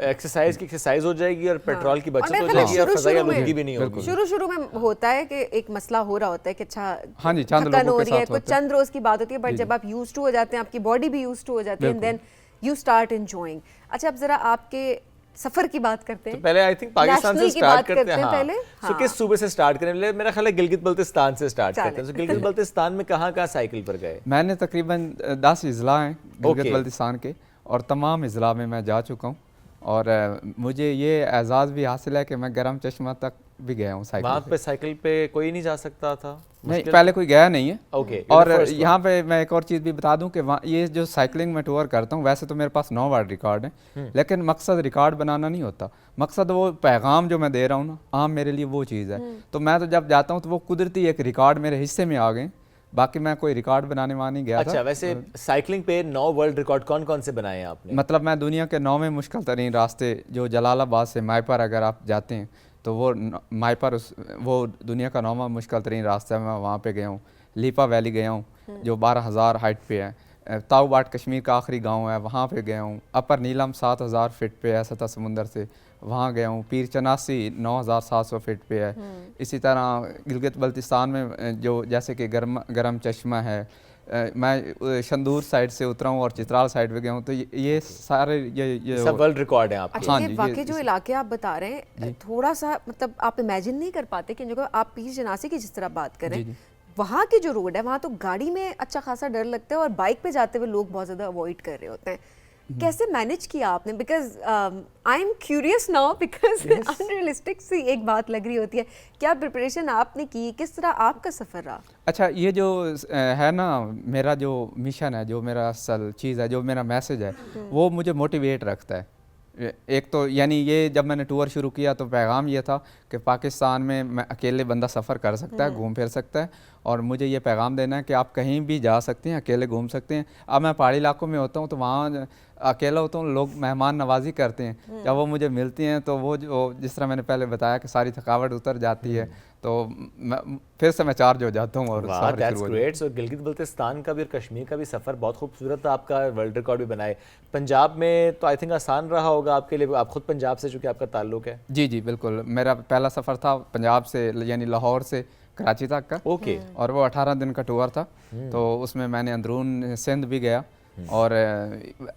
एक्सरसाइज की एक्सरसाइज हो जाएगी और पेट्रोल की बचत हो जाएगी और फ़ज़ाई आलूदगी भी नहीं होगी। शुरू में होता है कि एक मसला हो रहा होता है कि अच्छा हाँ जी, चंद लोगों के साथ कुछ चंद रोज की बात होती है, बट जब आप यूज्ड टू हो जाते हैं, आपकी बॉडी भी यूज्ड टू हो जाती है, and then you start enjoying. अच्छा, अब जरा आपके सफर की बात करते हैं। तो पहले आई थिंक पाकिस्तान से स्टार्ट करते हैं। पहले सो किस सूबे से स्टार्ट करें? मेरा ख्याल है गिलगित बल्तिस्तान से स्टार्ट करते हैं। सो गिलगित बल्तिस्तान में कहाँ साइकिल पर गए? मैंने तकरीबन 10 इज़ला हैं गिलगित बल्तिस्तान के, और तमाम इज़ला में मैं जा चुका हूँ, और मुझे ये एजाज़ भी हासिल है कि मैं गरम चश्मा तक भी गया हूँ साइकिल। वहाँ पे साइकिल पे कोई नहीं जा सकता था? नहीं, पहले कोई गया नहीं है। ओके। और यहाँ पे मैं एक और चीज़ भी बता दूं कि वहाँ ये जो साइकिलिंग में टूर करता हूँ, वैसे तो मेरे पास 9 वर्ल्ड रिकॉर्ड हैं, लेकिन मकसद रिकॉर्ड बनाना नहीं होता, मकसद वो पैगाम जो मैं दे रहा हूँ ना, आम मेरे लिए वो चीज़ है। तो मैं तो जब जाता हूँ तो वो कुदरती एक रिकॉर्ड मेरे हिस्से में आ गए, बाकी मैं कोई रिकॉर्ड बनाने वहाँ नहीं गया था। अच्छा, वैसे साइकिलिंग पे 9 वर्ल्ड रिकॉर्ड कौन कौन से बनाए हैं आपने? मतलब मैं दुनिया के 9वें मुश्किल तरीन रास्ते, जो जलालाबाद से मायपर अगर आप जाते हैं तो वो मायपर वो दुनिया का 9वां मुश्किल तरीन रास्ता है, मैं वहाँ पे गया हूँ। लीपा वैली गया हूँ जो 12,000 हाइट पे है। ताऊबाट कश्मीर का आखिरी गांव है, वहाँ पे गया हूँ। अपर नीलम 7,000 फीट पे है सतह समुंदर से, वहाँ गया हूँ। पीर चनासी 9,700 फीट पे है। इसी तरह गिलगित बल्तिस्तान में जो जैसे कि गरम चश्मा है, मैं शंदूर साइड से उतरा हूँ और चित्राल साइड पे गया हूँ। तो ये सारे ये सब वर्ल्ड रिकॉर्ड है आपके। अच्छा, हाँ ये जी, वाकई जो इलाके आप बता रहे हैं, थोड़ा सा मतलब आप इमेजिन नहीं कर पाते कि जो आप पीर चनासी की जिस तरह बात कर रहे हैं, वहाँ की जो रोड है वहाँ तो गाड़ी में अच्छा खासा डर लगता है और बाइक पे जाते हुए लोग बहुत ज़्यादा अवॉइड कर रहे होते हैं। कैसे मैनेज किया आपने? Because I am curious now, because unrealistic सी एक बात लग रही होती है। क्या प्रिपरेशन आपने की, किस तरह आपका सफ़र रहा? अच्छा, ये जो है ना, मेरा जो मिशन है, जो मेरा असल चीज़ है, जो मेरा मैसेज है, वो मुझे मोटिवेट रखता है। एक तो यानी ये जब मैंने टूर शुरू किया तो पैगाम ये था कि पाकिस्तान में मैं अकेले बंदा सफ़र कर सकता है, घूम फिर सकता है, और मुझे ये पैगाम देना है कि आप कहीं भी जा सकते हैं, अकेले घूम सकते हैं। अब मैं पहाड़ी इलाकों में होता हूँ तो वहाँ अकेला होता हूँ, लोग मेहमान नवाजी करते हैं, जब वो मुझे मिलती हैं तो वो जो जिस तरह मैंने पहले बताया कि सारी थकावट उतर जाती है, तो फिर से मैं चार्ज हो जाता हूँ और सफर शुरू हो जाता है। सो गिलगित बल्तिस्तान का भी और कश्मीर का भी सफ़र बहुत खूबसूरत था, आपका वर्ल्ड रिकॉर्ड भी बनाए। पंजाब में तो आई थिंक आसान रहा होगा आपके लिए, आप खुद पंजाब से चूँकि आपका ताल्लुक है। जी जी बिल्कुल, मेरा पहला सफ़र था पंजाब से, यानी लाहौर से कराची तक का। ओके। और वो 18 दिन का टूर था, तो उसमें मैंने अंदरून सिंध भी गया। और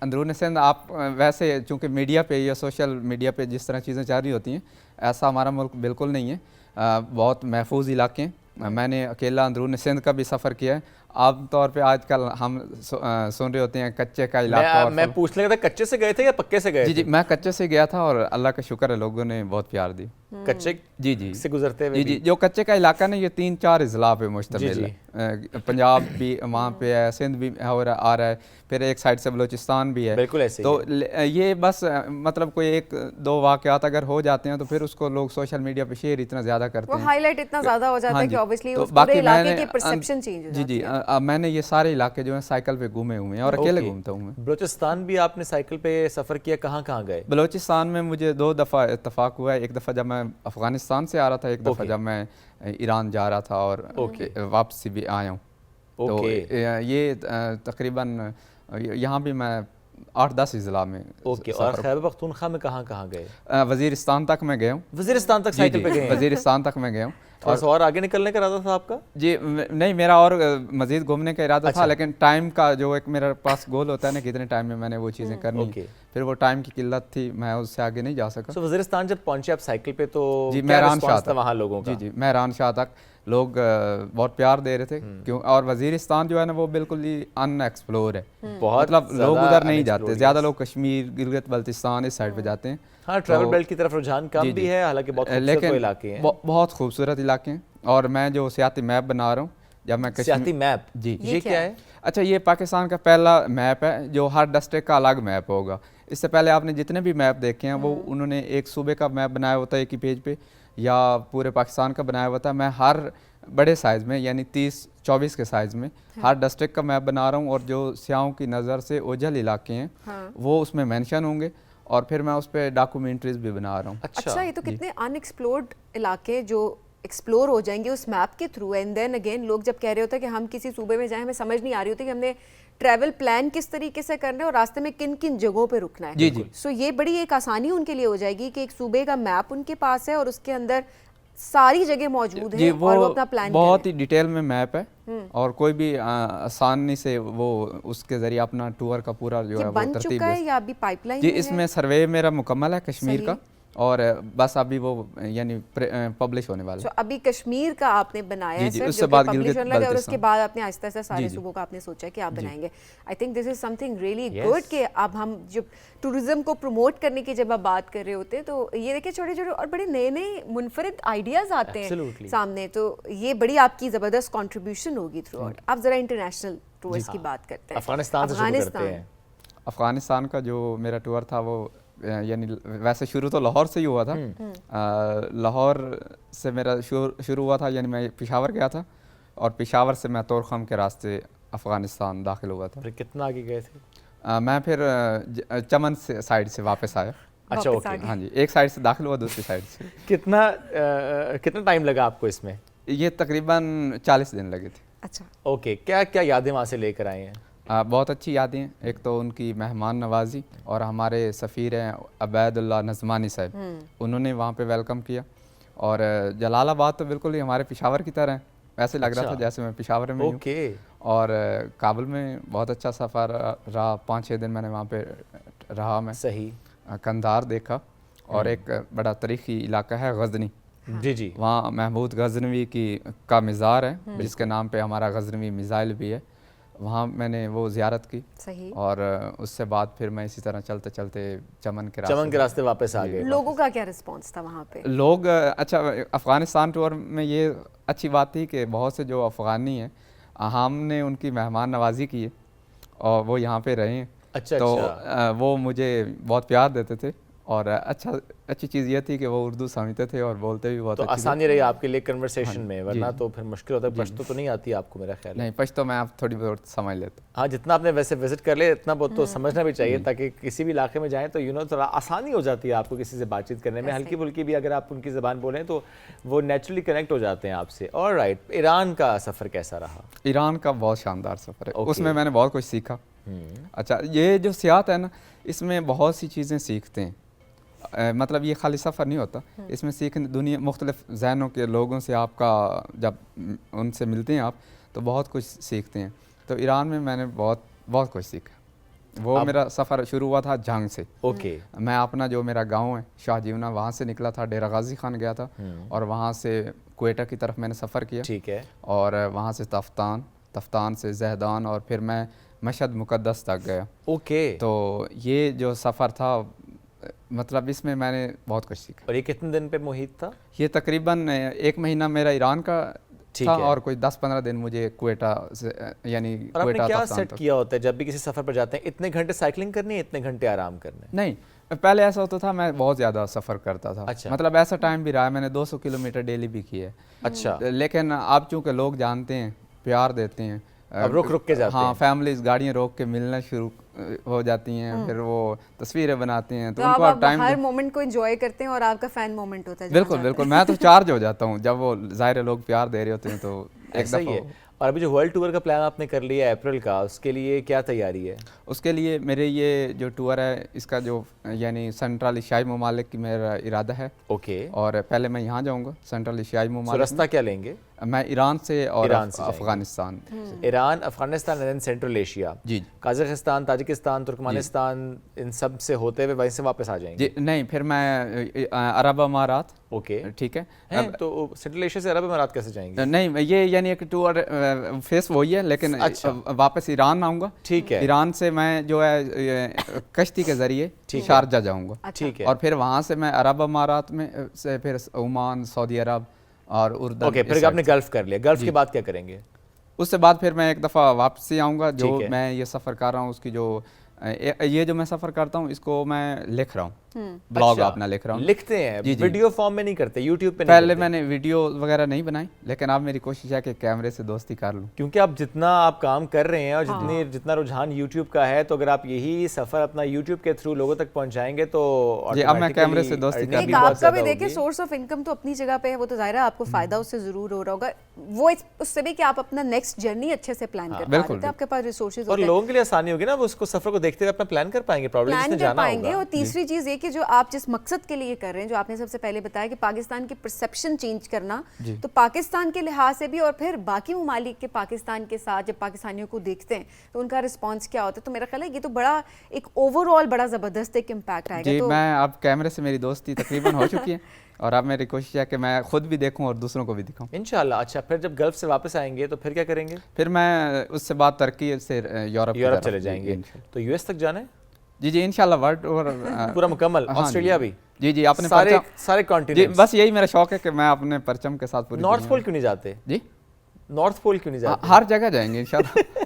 अंदरून सिंध आप वैसे चूँकि मीडिया पे या सोशल मीडिया पे जिस तरह चीज़ें जारी होती हैं, ऐसा हमारा मुल्क बिल्कुल नहीं है। बहुत महफूज इलाके हैं। मैंने अकेला अंदरून सिंध का भी सफ़र किया है। आम तौर पे आजकल हम सुन रहे होते हैं कच्चे का इलाका। मैं पूछने लगा था, कच्चे से गए थे या पक्के से गए? जी जी, मैं कच्चे से गया था और अल्लाह का शुक्र है लोगों ने बहुत प्यार दी। कच्चे जी जी से गुजरते हुए जी जी, जो कच्चे का इलाका ना, ये 3-4 अजला पे मुश्तमिल है। पंजाब भी वहाँ पे है, सिंध भी आ रहा है, फिर एक साइड से बलोचिस्तान भी है। बिल्कुल ऐसे तो ये बस मतलब कोई 1-2 वाक़यात अगर हो जाते हैं तो फिर उसको लोग सोशल मीडिया पे शेयर इतना ज़्यादा करते हैं, हाईलाइट इतना ज़्यादा हो जाता है कि ऑब्वियसली उस पूरे इलाके की परसेप्शन चेंज हो जाती है। जी जी, मैंने ये सारे इलाके जो हैं साइकिल पे घूमे हुए हैं और अकेले घूमता हूँ मैं। बलोचिस्तान भी आपने साइकिल पे सफ़र किया, कहाँ कहाँ गए? बलोचिस्तान में मुझे 2 दफ़ा इत्तफाक हुआ है। एक दफ़ा जब मैं अफ़गानिस्तान से आ रहा था, एक दफ़ा जब मैं ईरान जा रहा था और वापसी भी आया हूँ। तो ये तकरीबन यहाँ भी मैं 8-10 अजला में। ओके। और खैबर पख्तूनख्वा में कहाँ कहाँ गए? वज़ीरिस्तान तक मैं गया हूँ। वज़ीरिस्तान तक साइकिल पे गए? वज़ीरिस्तान तक मैं गया हूँ। और आगे निकलने का इरादा था आपका? जी नहीं, मेरा और मज़ीद घूमने का इरादा था, लेकिन टाइम का जो एक मेरे पास गोल होता है ना, कितने टाइम में मैंने वो चीज़ें करनी, फिर वो टाइम की किल्लत थी, मैं उससे आगे नहीं जा सका। वज़ीरिस्तान जब पहुँचे आप साइकिल पे तो जी, मेहरान शाह तक वहाँ लोगों का? जी जी, मेहरान शाह तक लोग बहुत प्यार दे रहे थे, क्यों। और वज़ीरिस्तान जो है ना, वो बिल्कुल ही अनएक्सप्लोर है, बहुत मतलब लोग उधर नहीं जाते, ज़्यादा लोग कश्मीर, गिलगित बल्तिस्तान इस साइड पे जाते हैं। हाँ, ट्रैवल बेल्ट की तरफ रुझान कम भी है, हालांकि बहुत खूबसूरत इलाके हैं, बहुत खूबसूरत इलाके हैं। और मैं जो सियाती मैप बना रहा हूँ, जब मैं सियाती मैप, जी, ये क्या है? अच्छा, ये पाकिस्तान का पहला मैप है जो हर डिस्ट्रिक्ट का अलग मैप होगा। इससे पहले आपने जितने भी मैप देखे हैं वो उन्होंने एक सूबे का मैप बनाया होता है एक ही पेज पे, या पूरे पाकिस्तान का बनाया हुआ था। मैं हर बड़े साइज़ में, यानी 30-24 के साइज़ में हर डिस्ट्रिक्ट का मैप बना रहा हूँ, और जो सियाहों की नज़र से ओझल इलाके हैं वो उसमें मेंशन होंगे, और फिर मैं उस पर डॉक्यूमेंट्रीज भी बना रहा हूँ। अच्छा, ये तो कितने अनएक्सप्लोर्ड इलाके जो एक्सप्लोर हो जाएंगे उस मैप के थ्रू। एंड देन अगेन लोग जब कह रहे होते हैं कि हम किसी सूबे में जाएं, हमें समझ नहीं आ रही होती कि हमने ट्रैवल प्लान किस तरीके से करना है और रास्ते में किन किन जगहों पे रुकना है। जी जी। सो ये बड़ी एक आसानी उनके लिए हो जाएगी कि एक सूबे का मैप उनके पास है और उसके अंदर सारी जगह मौजूद है और वो अपना प्लान बहुत ही डिटेल में मैप है, और कोई भी आसानी से वो उसके जरिए अपना टूर का पूरा जो है वो बन चुका है या अभी पाइपलाइन? जी, इसमें सर्वे मेरा मुकम्मल है कश्मीर का, और बस अभी वो यानी पब्लिश होने वाला है। तो अभी कश्मीर का आपने बनाया है जी, सर, उससे जो कि बाद publish गिलगित होने लगा, और उसके बल्तिस्तान। बाद आपने आहिस्ता आहिस्ता सारे जी। सूबों का आपने सोचा कि आप बनाएंगे। I think this is something really Yes. Good कि अब हम जब टूरिज्म को प्रमोट करने की जब आप बात कर रहे होते हैं तो ये देखिए छोटे छोटे और बड़े नए नए मुनफरिद आइडियाज आते Absolutely. हैं सामने, तो ये बड़ी आपकी ज़बरदस्त कंट्रीब्यूशन होगी थ्रू आउट। आप ज़रा इंटरनेशनल टूर्स की बात करते हैं। अफगानिस्तान से शुरू करते हैं। अफ़गानिस्तान का जो मेरा टूर था वो यानी वैसे शुरू तो लाहौर से ही हुआ था। लाहौर से मेरा शुरू हुआ था, यानी मैं पेशावर गया था और पेशावर से मैं तोरखम के रास्ते अफ़गानिस्तान दाखिल हुआ था। फिर कितना आगे गए थे? मैं फिर चमन से साइड से वापस आया। अच्छा, वापस ओके। आ गए। हाँ जी, एक साइड से दाखिल हुआ, दूसरी साइड से। कितना टाइम लगा आपको इसमें? ये तकरीबन 40 दिन लगे थे। अच्छा, ओके, क्या क्या यादें वहाँ से लेकर आए हैं? बहुत अच्छी यादें हैं। एक तो उनकी मेहमान नवाजी, और हमारे सफ़ीर हैं अबैदुल्लाह नज़मानी साहब, उन्होंने वहाँ पे वेलकम किया। और जलालाबाद तो बिल्कुल ही हमारे पेशावर की तरह है, ऐसे लग रहा था जैसे मैं पेशावर में हूँ। ओके। और काबुल में बहुत अच्छा सफ़र रहा, 5-6 दिन मैंने वहाँ पे रहा। मैं सही। कंधार देखा, और एक बड़ा तारीख़ी इलाका है गज़नी। जी जी। वहाँ महमूद गज़नवी का मज़ार है, जिसके नाम पे हमारा गज़नवी मिज़ाइल भी है। वहाँ मैंने वो ज़ियारत की, सही। और उससे बाद फिर मैं इसी तरह चलते चलते चमन के रास्ते वापस आ गए। लोगों का क्या रिस्पॉन्स था वहाँ पे? लोग अच्छा, अफ़गानिस्तान टूर में ये अच्छी बात थी कि बहुत से जो अफ़गानी हैं, हमने उनकी मेहमान नवाजी की है और वो यहाँ पे रहे हैं। अच्छा, तो अच्छा। वो मुझे बहुत प्यार देते थे, और अच्छी चीज़ ये थी कि वो उर्दू समझते थे और बोलते भी बहुत तो अच्छी आसानी रही आपके लिए कन्वर्सेशन में, जी, वरना जी। तो फिर मुश्किल होता है। पश्तो तो नहीं आती आपको मेरा ख्याल है। नहीं, पश्तो मैं आप थोड़ी बहुत समझ लेता हूँ। हाँ, जितना आपने वैसे विजिट कर लिया इतना बहुत तो समझना भी चाहिए, ताकि किसी भी इलाके में जाएं तो थोड़ा आसानी हो जाती है आपको किसी से बातचीत करने में। हल्की फुल्की भी अगर आप उनकी ज़बान बोलें तो वो नेचुरली कनेक्ट हो जाते हैं आपसे। ऑलराइट, ईरान का सफ़र कैसा रहा? ईरान का बहुत शानदार सफ़र है। ओके। उसमें मैंने बहुत कुछ सीखा। अच्छा, ये जो सियाहत है ना, इसमें बहुत सी चीज़ें सीखते हैं। मतलब ये खाली सफ़र नहीं होता, इसमें सीखने दुनिया मुख्तलिफ ज़हनों के लोगों से आपका जब उनसे मिलते हैं आप, तो बहुत कुछ सीखते हैं। तो ईरान में मैंने बहुत कुछ सीखा। वो मेरा सफ़र शुरू हुआ था जंग से। ओके। मैं अपना जो मेरा गांव है शाहजीवना, वहाँ से निकला था, डेरा गाजी खान गया था, और वहाँ से क्वेटा की तरफ मैंने सफ़र किया। ठीक है। और वहाँ से तफ्तान से जहदान, और फिर मैं मशहद मुक़द्दस तक गया। ओके। तो ये जो सफ़र था, मतलब इसमें मैंने बहुत कुछ सीखा। और ये कितने दिन पे मुहित था? ये तकरीबन 1 महीना मेरा ईरान का ठीक था, है। और कोई 10-15 दिन मुझे क्वेटा से, यानी और आपने क्वेटा क्या तफ्तान सेट तक। किया होता है जब भी किसी सफ़र पर जाते हैं? इतने घंटे साइकिलिंग करनी है, इतने घंटे आराम करना है? नहीं, पहले ऐसा होता था, मैं बहुत ज़्यादा सफ़र करता था। अच्छा। मतलब ऐसा टाइम भी रहा है, मैंने 200 किलोमीटर डेली भी किया है। अच्छा। लेकिन अब चूँकि लोग जानते हैं, प्यार देते हैं, अब रुक के जाते हाँ, हैं। फैमिलीज गाड़ियाँ रोक के मिलना शुरू हो जाती हैं, फिर वो तस्वीरें बनाते हैं, तो उनको आप टाइम हर मोमेंट को एंजॉय करते हैं और आपका फैन मोमेंट होता है। बिल्कुल, मैं तो चार्ज हो जाता हूँ जब वो ज़ाहिर लोग प्यार दे रहे होते हैं, तो एक ऐसा ही दफ़ा है। और अभी जो वर्ल्ड टूर का प्लान आपने कर लिया है अप्रैल का, उसके लिए क्या तैयारी है? उसके लिए मेरे ये जो टूर है, इसका जो यानी सेंट्रल एशियाई ममालिक की मेरा इरादा है। ओके। और पहले मैं यहाँ जाऊँगा सेंट्रल एशियाई तो ममालिक रास्ता क्या लेंगे? मैं ईरान से और ईरान से जाएंगे। Afghanistan. Iran, Afghanistan and Central Asia. जी। काजाकिस्तान, ताजिकिस्तान, तुर्कमेनिस्तान, इन सब से होते हुए वहीं से वापस आ जाएंगे? जी नहीं, फिर मैं अरब अमारात। ओके। ठीक है। तो सेंट्रल एशिया से अरब अमारात कैसे जाएंगे? नहीं, ये यानी एक टूर फेस वही है, लेकिन अच्छा। वापस ईरान आऊँगा। ठीक है। ईरान से मैं जो है कश्ती के ज़रिए शारजा जाऊँगा। ठीक है। और फिर वहाँ से मैं अरब अमारात में से फिर ओमान, सऊदी अरब और उर्दन। ओके, फिर आपने गल्फ कर लिया, गल्फ के बाद क्या करेंगे? उससे बाद फिर मैं एक दफ़ा वापसी आऊँगा। जो ठीक है। मैं ये सफ़र कर रहा हूँ, उसकी जो ये जो मैं सफ़र करता हूँ, इसको मैं लिख रहा हूँ, ब्लॉग अच्छा, अपना लिख रहा हूँ। लिखते हैं? जी, जी। वीडियो फॉर्म में नहीं करते? यूट्यूब पे नहीं पहले करते? मैंने वीडियो वगैरह नहीं बनाई, लेकिन अब मेरी कोशिश है कि कैमरे से दोस्ती कर लूँ। क्योंकि आप जितना आप काम कर रहे हैं और जितना रुझान यूट्यूब का है, तो अगर आप यही सफर अपना यूट्यूब के थ्रू लोगों तक पहुंचाएंगे तो जी, अब मैं कैमरे से दोस्ती कर एक आपका भी देखिए सोर्स ऑफ इनकम तो अपनी जगह पे है, वो तो जाहिर है आपको फायदा उससे जरूर हो रहा होगा। वो उससे भी कि आप अपना नेक्स्ट जर्नी अच्छे से प्लान कर पाते हैं, आपके पास रिसोर्सेज और लोगों के लिए आसानी होगी ना, वो उसको सफर को देखते हुए अपना प्लान कर पाएंगे, प्रॉब्लम प्लान कर पाएंगे। और तीसरी चीज ये कि जो आप जिस मकसद के लिए कर रहे हैं, जो आपने सबसे पहले बताया कि पाकिस्तान की परसेप्शन चेंज करना, तो पाकिस्तान के लिहाज से भी और फिर बाकी ममालिक के पाकिस्तान के साथ जब पाकिस्तानियों को देखते हैं तो उनका रिस्पांस क्या होता है, तो मेरा ख्याल है ये तो बड़ा एक ओवरऑल बड़ा ज़बरदस्त एक इम्पैक्ट आएगा। जी, तो मैं अब कैमरे से मेरी दोस्ती तकरीबन हो चुकी है और अब मेरी कोशिश है कि मैं खुद भी देखूं और दूसरों को भी दिखाऊं इंशाल्लाह। अच्छा, फिर जब गल्फ से वापस आएंगे तो फिर क्या करेंगे? फिर मैं उससे बाद तरक्की से यूरोप चले जाएंगे। तो यूएस तक जाना है? जी इंशाल्लाह, वर्ल्ड और पूरा मुकम्मल? ऑस्ट्रेलिया भी? जी आपने सारे कॉन्टिनेंट्स? बस यही मेरा शौक है कि मैं अपने परचम के साथ पूरी नॉर्थ पोल क्यों नहीं जाते? जी, नॉर्थ पोल क्यों नहीं जाते? हर जगह जाएंगे इंशाल्लाह।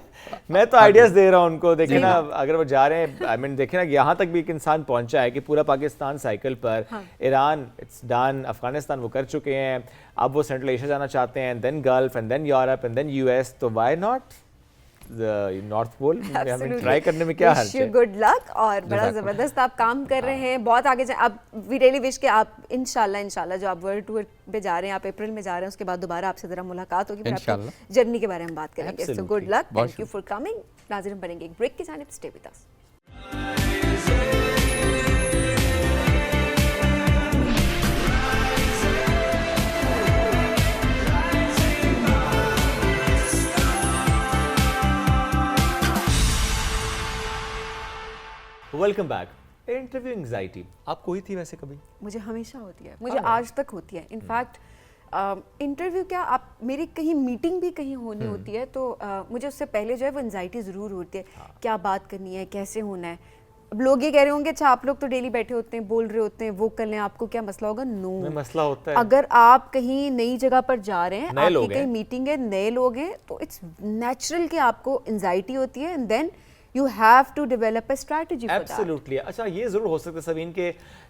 मैं तो आइडियाज दे रहा हूँ उनको, देखे ना अगर वो जा रहे हैं, आई मीन देखे ना यहाँ तक भी एक इंसान पहुंचा है कि पूरा पाकिस्तान साइकिल पर, ईरान इट्स डन, अफगानिस्तान वो कर चुके हैं, अब वो सेंट्रल एशिया जाना चाहते हैं, then Gulf and then Europe and then US, तो व्हाई नॉट नॉर्थ पोल? हमें ट्राई करने में क्या हर्ज है? गुड लक, और बड़ा ज़बरदस्त आप काम कर रहे हैं, बहुत आगे जाए। अब वी रियली विश कि आप इंशाल्लाह जो आप वर्ल्ड टूर पे जा रहे हैं, आप अप्रैल में जा रहे हैं, उसके बाद दोबारा आपसे ज़रा मुलाकात होगी, फिर आपकी जर्नी के बारे में बात करेंगे। So good luck, thank you for coming. नाज़रीन, बनेंगे एक ब्रेक की जानिब, stay with us. Welcome back. Interview anxiety आपको हुई थी वैसे कभी? मुझे हमेशा होती है, मुझे आज तक होती है। इनफैक्ट इंटरव्यू क्या, आप मेरी कहीं मीटिंग भी कहीं होनी होती है तो मुझे उससे पहले जो है वो एंग्जाइटी ज़रूर होती है। क्या बात करनी है, कैसे होना है। अब लोग ये कह रहे होंगे अच्छा आप लोग तो डेली बैठे होते हैं, बोल रहे होते हैं, वो कर लें, आपको क्या मसला होगा? नो, मसला होता है। अगर आप कहीं नई जगह पर जा रहे हैं, आपकी कहीं मीटिंग है, नए लोग हैं, तो इट्स नेचुरल कि आपको एंग्जाइटी होती है, and then you have to develop a strategy for that. Absolutely. अच्छा, ये जरूर हो सकता है सबीन के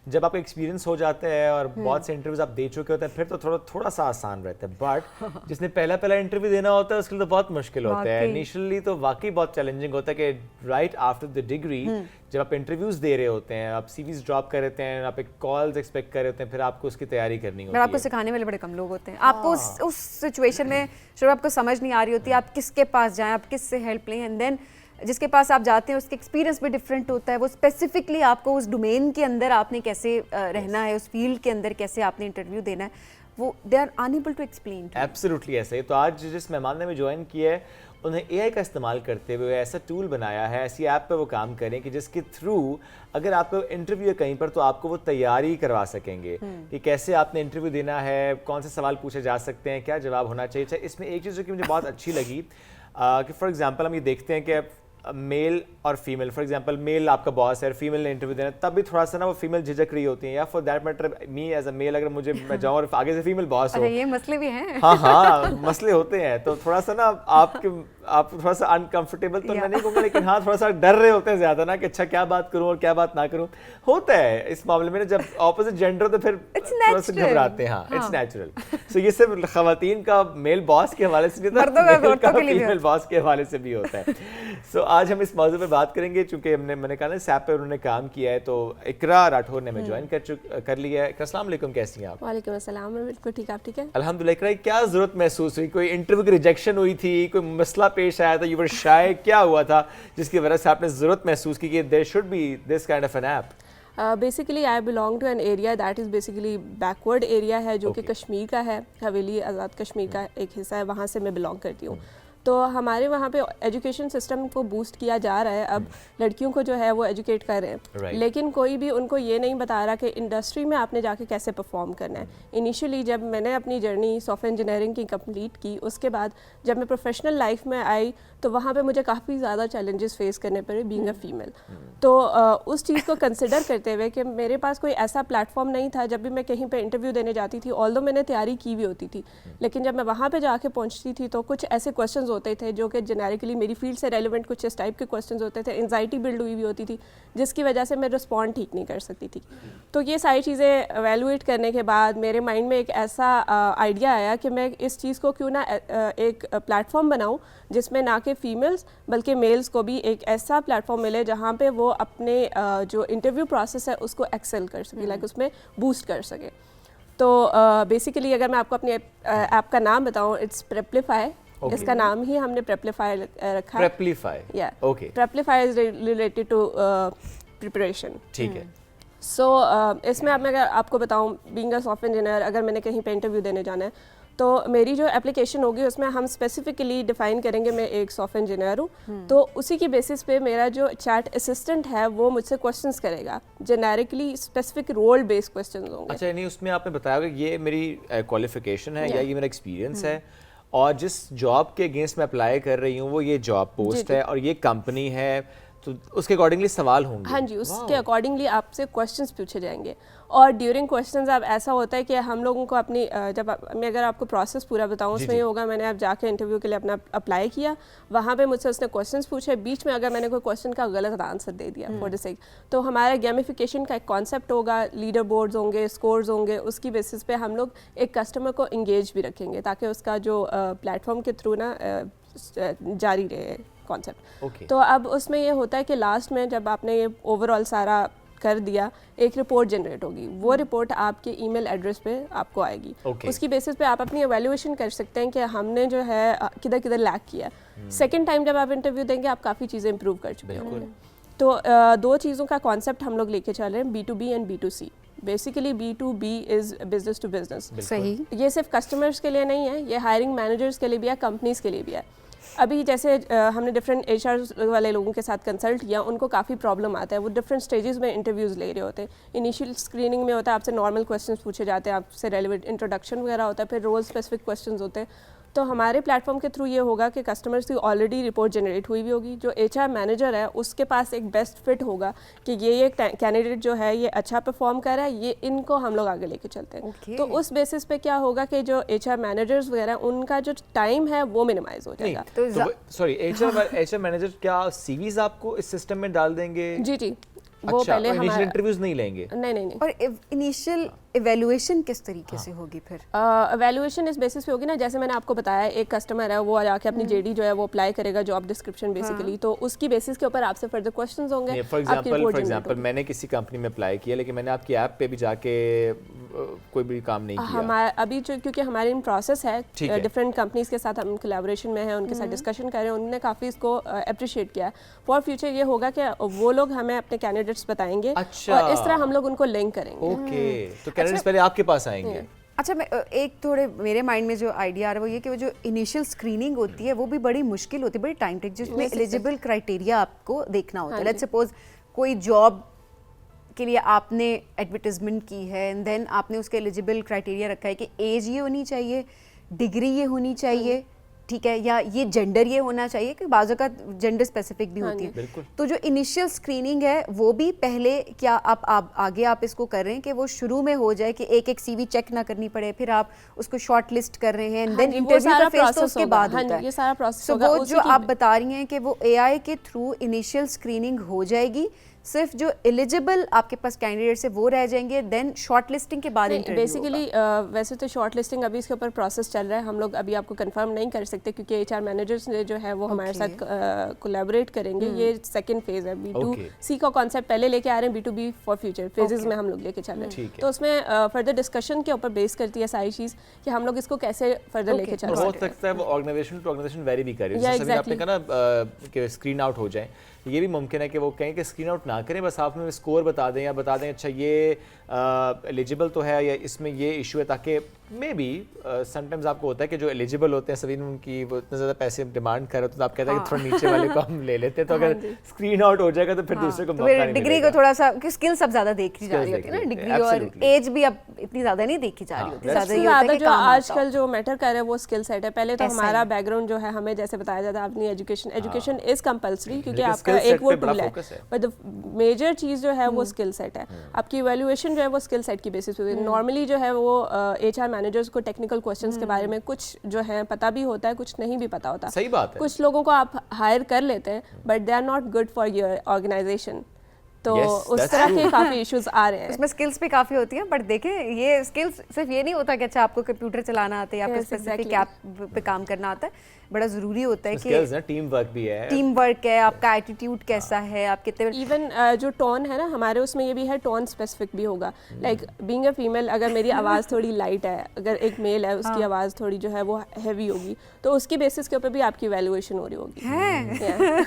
जब आपका एक्सपीरियंस हो जाता है और बहुत से इंटरव्यूज आप दे चुके होते हैं, फिर तो थोड़ा सा आसान रहता है, बट जिसने पहला इंटरव्यू देना होता है उसके लिए तो बहुत मुश्किल होता है। इनिशियली तो वाकई बहुत चैलेंजिंग होता है कि राइट आफ्टर द डिग्री जब आप इंटरव्यूज दे रहे होते हैं, आप सीवीज ड्रॉप कर रहे हैं, आप एक कॉल्स एक्सपेक्ट कर रहे होते हैं, फिर आपको उसकी तैयारी करनी होती है। आपको सिखाने वाले बड़े कम लोग होते हैं। आपको उस सिचुएशन में जब आपको समझ नहीं आ रही होती, आप किसके पास जाएं, आप किससे हेल्प लें, एंड देन जिसके पास आप जाते हैं उसके एक्सपीरियंस भी डिफरेंट होता है। वो स्पेसिफिकली आपको उस डोमेन के अंदर आपने कैसे रहना है, उस फील्ड के अंदर कैसे आपने इंटरव्यू देना है, वो they are unable to explain. Absolutely ऐसे ही। तो आज जिस मेहमान ने हमें ज्वाइन किया है, उन्हें एआई का इस्तेमाल करते हुए ऐसा टूल बनाया है, ऐसी ऐप पे वो काम करें कि जिसके थ्रू अगर आपको इंटरव्यू है कहीं पर तो आपको वो तैयारी करवा सकेंगे कि कैसे आपने इंटरव्यू देना है, कौन से सवाल पूछे जा सकते हैं, क्या जवाब होना चाहिए। इसमें एक चीज़ जो कि मुझे बहुत अच्छी लगी कि फॉर एग्जांपल हम ये देखते हैं कि मेल और फीमेल, फॉर एग्जांपल मेल आपका बॉस है और फीमेल ने इंटरव्यू देना, तब भी थोड़ा सा ना वो फीमेल झिझक रही होती है, या for that matter me as a male अगर मैं जाऊँ और आगे से फीमेल बॉस हो, ये मसले भी हैं। हाँ मसले होते हैं, तो थोड़ा सा ना आप थोड़ा सा अनकंफर्टेबल तो मैं नहीं कहूँगा, लेकिन हाँ थोड़ा सा डर रहे होते हैं ज़्यादा ना कि अच्छा क्या बात करूँ और क्या बात ना करूँ। होता है इस मामले में, जब ऑपोजिट जेंडर तो फिर थोड़ा सा घबराते हैं। हाँ, इट्स नेचुरल। सो ये सिर्फ खवातीन का मेल बॉस के हवाले से नहीं होता, मेल का फीमेल बॉस के हवाले से भी होता है। सो आज हम इस मौजू पे बात करेंगे, चूंकि मैंने कहा ना इस ऐप पे उन्होंने काम किया है, तो इकरा राठौर ने हमें ज्वाइन कर लिया है। अस्सलाम वालेकुम, कैसी हैं आप? वालेकुम अस्सलाम, बिल्कुल ठीक, आप ठीक है? अल्हम्दुलिल्लाह। इकरा, क्या जरूरत महसूस हुई? कोई इंटरव्यू की रिजेक्शन हुई थी, कोई मसला पेश आया था, यू वर शाय, क्या हुआ था जिसकी वजह से आपने जरूरत महसूस की कि there should be this kind of an app? Basically I belong to an area that is basically backward area है, जो कि कश्मीर का है, हवेली आज़ाद कश्मीर का एक हिस्सा है, वहाँ से मैं बिलोंग करती हूँ। तो हमारे वहाँ पे एजुकेशन सिस्टम को बूस्ट किया जा रहा है, अब लड़कियों को जो है वो एजुकेट कर रहे हैं, लेकिन कोई भी उनको ये नहीं बता रहा कि इंडस्ट्री में आपने जाके कैसे परफॉर्म करना है। इनिशियली जब मैंने अपनी जर्नी सॉफ्टवेयर इंजीनियरिंग की कंप्लीट की, उसके बाद जब मैं प्रोफेशनल लाइफ में आई तो वहाँ पे मुझे काफ़ी ज़्यादा चैलेंजेस फेस करने पड़े बीइंग अ फीमेल। तो उस चीज़ को कंसिडर करते हुए कि मेरे पास कोई ऐसा प्लेटफॉर्म नहीं था, जब भी मैं कहीं पे इंटरव्यू देने जाती थी, ऑल्दो मैंने तैयारी की भी होती थी, लेकिन जब मैं वहाँ पे जाके पहुँचती थी तो कुछ ऐसे क्वेश्चंस होते थे जो कि जेनेरिकली मेरी फील्ड से रेलिवेंट कुछ इस टाइप के क्वेश्चंस होते थे, एंजाइटी बिल्ड हुई होती थी, जिसकी वजह से मैं रिस्पॉन्ड ठीक नहीं कर सकती थी। तो ये सारी चीज़ें एवेलुएट करने के बाद मेरे माइंड में एक ऐसा आइडिया आया कि मैं इस चीज़ को क्यों ना एक प्लेटफॉर्म बनाऊँ जिसमें ना कि फीमेल्स बल्कि मेल्स को भी एक ऐसा प्लेटफॉर्म मिले जहाँ पे वो अपने जो इंटरव्यू प्रोसेस है उसको एक्सेल कर सके, लाइक उसमें बूस्ट कर सके। तो बेसिकली अगर मैं आपको अपने ऐप का नाम बताऊँ, इट्स प्रेपलीफाई। इसका नाम ही हमने प्रेपलीफाई रखा है। प्रेपलीफाई, या okay. Preplify is related to preparation. ठीक है। इसमें अब मैं अगर आपको बताऊं, बीइंग अ सॉफ्टवेयर इंजीनियर, अगर मैंने कहीं पे इंटरव्यू देने जाना है तो मेरी जो एप्लीकेशन होगी उसमें हम स्पेसिफिकली डिफाइन करेंगे मैं एक सॉफ्टवेयर इंजीनियर हूँ, तो उसी की बेसिस पे मेरा जो चैट असिस्टेंट है वो मुझसे क्वेश्चंस करेगा, generically specific role based questions होंगे। अच्छा, नहीं उसमें आपने बताया कि ये मेरी क्वालिफिकेशन है या ये मेरा एक्सपीरियंस है और जिस जॉब के अगेंस्ट मैं अप्लाई कर रही हूँ वो ये जॉब पोस्ट है और ये कंपनी है, तो उसके अकॉर्डिंगली सवाल होंगे। हाँ जी, उसके अकॉर्डिंगली आपसे क्वेश्चंस पूछे जाएंगे और ड्यूरिंग क्वेश्चंस अब ऐसा होता है कि हम लोगों को अपनी मैं अगर आपको प्रोसेस पूरा बताऊं उसमें ये होगा, मैंने अब जाके इंटरव्यू के लिए अपना अप्लाई किया, वहाँ पे मुझसे उसने क्वेश्चंस पूछे, बीच में अगर मैंने कोई क्वेश्चन का गलत आंसर दे दिया फॉर द सेक, तो हमारा गेमिफिकेशन का एक कॉन्सेप्ट होगा, लीडर बोर्ड्स होंगे, स्कोर्स होंगे, उसकी बेसिस पे हम लोग एक कस्टमर को इंगेज भी रखेंगे ताकि उसका जो प्लेटफॉर्म के थ्रू ना जारी रहे कॉन्सेप्ट। तो अब उसमें ये होता है कि लास्ट में जब आपने ये ओवरऑल सारा कर दिया, एक रिपोर्ट जनरेट होगी, वो रिपोर्ट आपके ईमेल एड्रेस पे आपको आएगी। उसकी बेसिस पे आप अपनी एवेल्यूएशन कर सकते हैं कि हमने जो है किधर किधर लैक किया। सेकंड टाइम जब आप इंटरव्यू देंगे आप काफ़ी चीज़ें इंप्रूव कर चुके होंगे। तो दो चीज़ों का कॉन्सेप्ट हम लोग लेके चल रहे हैं, B2B and B2C। Basically B2B is business to business. सही, ये सिर्फ कस्टमर्स के लिए नहीं है, ये हायरिंग मैनेजर्स के लिए भी है, कंपनीज के लिए भी है। अभी जैसे हमने डिफरेंट HR वाले लोगों के साथ कंसल्ट किया, उनको काफ़ी प्रॉब्लम आता है, वो डिफरेंट स्टेजेस में इंटरव्यूज़ ले रहे होते हैं। इनिशियल स्क्रीनिंग में होता है, आपसे नॉर्मल क्वेश्चंस पूछे जाते हैं, आपसे रेलेवेंट इंट्रोडक्शन वगैरह होता है, फिर रोल स्पेसिफिक क्वेश्चंस होते हैं। तो हमारे प्लेटफॉर्म के थ्रू ये होगा कि कस्टमर्स की ऑलरेडी रिपोर्ट जनरेट हुई भी होगी, जो HR मैनेजर है उसके पास एक बेस्ट फिट होगा कि ये कैंडिडेट जो है ये अच्छा परफॉर्म कर रहा है, ये इनको हम लोग आगे लेके चलते हैं। तो उस बेसिस पे क्या होगा कि जो HR मैनेजर्स वगैरह उनका जो टाइम है वो मिनिमाइज हो जाएगा। तो सॉरी, HR मैनेजर क्या CVs आपको इस सिस्टम में डाल देंगे? जी वो अच्छा, पहले हमारे इंटरव्यूज नहीं लेंगे? नहीं। और इनिशियल इवैल्यूएशन किस तरीके से होगी फिर? इवैल्यूएशन इस बेसिस पे होगी ना, जैसे मैंने आपको बताया एक कस्टमर है वो जाके अपनी JD जो है वो अप्लाई करेगा, जॉब डिस्क्रिप्शन बेसिकली, तो उसकी बेसिस के ऊपर आपसे फर्दर क्वेश्चंस होंगे। फॉर एग्जांपल मैंने किसी कंपनी में अप्लाई किया लेकिन मैंने आपकी ऐप पे भी जाके कोई भी काम नहीं किया। हमारा अभी जो क्योंकि हमारी इन प्रोसेस है, डिफरेंट कंपनीज के साथ हम कोलैबोरेशन में हैं, उनके साथ डिस्कशन कर रहे हैं, उन्होंने काफ़ी इसको अप्रिशिएट किया। फॉर फ्यूचर ये होगा कि वो लोग हमें अपने कैंडिडेट्स बताएंगे और इस तरह हम लोग उनको लिंक करेंगे। ओके, तो कैंडिडेट्स पहले आपके पास आएंगे। अच्छा, मैं एक थोड़े मेरे माइंड में जो आइडिया आ रहा है वो ये कि वो जो इनिशियल स्क्रीनिंग होती है वो भी बड़ी मुश्किल होती है, बड़ी टाइम टेक, जिसमें एलिजिबल क्राइटेरिया आपको देखना होता है। लेट्स सपोज कोई जॉब के लिए आपने एडवर्टाइजमेंट की है एंड देन आपने उसके एलिजिबल क्राइटेरिया रखा है कि एज ये होनी चाहिए, डिग्री ये होनी चाहिए, ठीक है, या ये जेंडर ये होना चाहिए, कि बाज़ का जेंडर स्पेसिफिक भी होती है। तो जो इनिशियल स्क्रीनिंग है वो भी पहले क्या आप आगे आप इसको कर रहे हैं कि वो शुरू में हो जाए कि एक एक CV चेक ना करनी पड़े, फिर आप उसको शॉर्ट लिस्ट कर रहे हैं, देन इंटरव्यू का फेज तो उसके बाद होता है। ये सारा प्रोसेस होगा। वो जो आप बता रही हैं कि वो AI के थ्रू इनिशियल स्क्रीनिंग हो जाएगी, सिर्फ जो एलिजिबल आपके पास कैंडिडेट्स है वो रह जाएंगे, देन शॉर्ट लिस्टिंग के बाद इंटरव्यू बेसिकली वैसे तो शॉर्ट लिस्टिंग अभी इसके ऊपर प्रोसेस चल रहा है, हम लोग अभी आपको कंफर्म नहीं कर सकते क्योंकि HR मैनेजर्स ने जो है वो हमारे साथ कोलैबोरेट करेंगे। ये सेकंड फेज है, B2C का कॉन्सेप्ट पहले लेके आ रहे हैं, B2B फॉर फ्यूचर फेजेस में हम लोग लेके चल रहे हैं। तो उसमें फर्दर डिस्कशन के ऊपर बेस करती है सारी चीज़ कि हम लोग इसको कैसे फर्दर लेके चल सकते हैं। हो सकता है वो ऑर्गेनाइजेशन टू ऑर्गेनाइजेशन वेरी भी करे, जैसे आपने कहा ना कि स्क्रीन आउट हो जाए, ये भी मुमकिन है कि वो कहें कि स्क्रीन आउट ना करें, बस आप हमें स्कोर बता दें या बता दें अच्छा ये एलिजिबल तो है या इसमें ये इशू है, ताकि मे बी समटाइम्स आपको होता है कि जो एलिजिबल होते हैं सभी उनकी वो इतने ज़्यादा पैसे डिमांड कर रहे हो तो आप कहते हैं कि थोड़ा नीचे वाले को हम ले लेते हैं, तो अगर स्क्रीन आउट हो जाएगा तो फिर दूसरे को मौका नहीं डिग्री को थोड़ा सा स्किल्स अब ज़्यादा देखी जा रही होती है ना, डिग्री और एज भी अब इतनी ज़्यादा नहीं देखी जा रही होती, ज़्यादा जो आजकल जो मैटर कर रहा है वो स्किल सेट है। पहले तो हमारा बैकग्राउंड जो है हमें जैसे बताया जाता है अपनी एजुकेशन इज़ कंपलसरी क्योंकि आपका एक वो टूल है, बट द मेजर चीज़ जो है वो स्किल सेट है। आपकी इवैल्यूएशन जो है वो स्किल सेट की बेसिस पे नॉर्मली जो है वो HR मैनेजर्स को टेक्निकल क्वेश्चंस के बारे में कुछ जो है पता भी होता है, कुछ नहीं भी पता होता। सही बात है। कुछ लोगों को आप हायर कर लेते हैं but they are not good for your organisation, तो उस तरह के काफ़ी इश्यूज आ रहे हैं। इसमें स्किल्स भी काफ़ी होती हैं, बट देखें ये स्किल्स सिर्फ ये नहीं होता कि अच्छा आपको कंप्यूटर चलाना आता है या फिर स्पेसिफिक ऐप पे काम करना आता है, बड़ा ज़रूरी होता है कि स्किल्स ना, टीम वर्क भी है, टीम वर्क है, आपका एटीट्यूड कैसा है, आप कितने इवन जो टोन है ना हमारे उसमें ये भी है, टोन स्पेसिफिक भी होगा। लाइक बीइंग अ फीमेल अगर मेरी आवाज़ थोड़ी लाइट है, अगर एक मेल है उसकी आवाज़ थोड़ी जो है वो हैवी होगी, तो उसकी बेसिस के ऊपर भी आपकी वैल्यूएशन हो रही होगी। है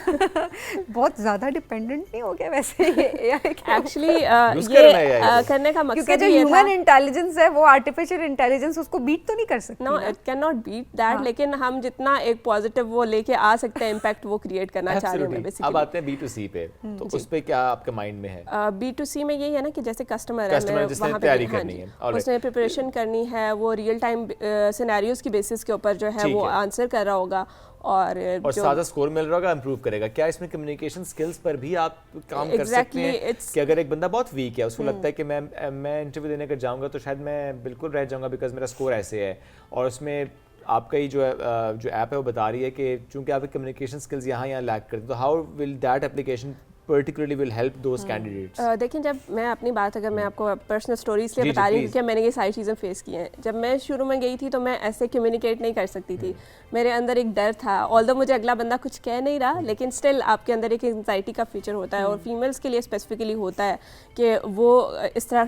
बहुत ज़्यादा डिपेंडेंट नहीं हो गया वैसे एक्चुअली Use करना है ये AI करने का क्योंकि मकसद जो ये था, ह्यूमन इंटेलिजेंस है वो आर्टिफिशियल इंटेलिजेंस उसको बीट तो नहीं कर सकती नो ना। It can not beat that, लेकिन हम जितना एक पॉजिटिव वो लेके आ सकते हैं इम्पैक्ट वो क्रिएट करना चाह रहे हैं Absolutely. बेसिकली। अब आते हैं B2C पे, तो उस पे क्या आपके माइंड में है? B2C में यही है ना कि जैसे कस्टमर है, Customer मैं जिसने वहाँ पे तैयारी हाँ करनी जी, है, alright. उसने प्रिपरेशन करनी है, वो रियल टाइम सिनेरियोज की बेसिस के ऊपर जो है ठीक वो है। आंसर कर रहा होगा और और जो सादा स्कोर मिल रहा होगा, इम्प्रूव करेगा। क्या इसमें कम्युनिकेशन स्किल्स पर भी आप काम कर सकते Exactly, हैं it's- कि अगर एक बंदा बहुत वीक है, उसको लगता है कि मैं इंटरव्यू देने कर जाऊंगा तो शायद मैं बिल्कुल रह जाऊंगा बिकॉज मेरा स्कोर ऐसे है, और उसमें आपका ही जो ऐप है वो बता रही है कि चूंकि आपकी कम्युनिकेशन स्किल्स यहाँ लैक करते हैं, तो how will that application particularly will help those candidates? देखिए, जब मैं अपनी बात अगर मैं आपको पर्सनल स्टोरी इसलिए जी, बता रही हूँ please. क्योंकि मैंने ये सारी चीज़ें फेस की हैं। जब मैं शुरू में गई थी तो मैं ऐसे कम्युनिकेट नहीं कर सकती थी, मेरे अंदर एक डर था, ऑल्दो मुझे अगला बंदा कुछ कह नहीं रहा, लेकिन स्टिल आपके अंदर एक एंजाइटी का फीचर होता है और फीमेल्स के लिए स्पेसिफिकली होता है कि वो इस तरह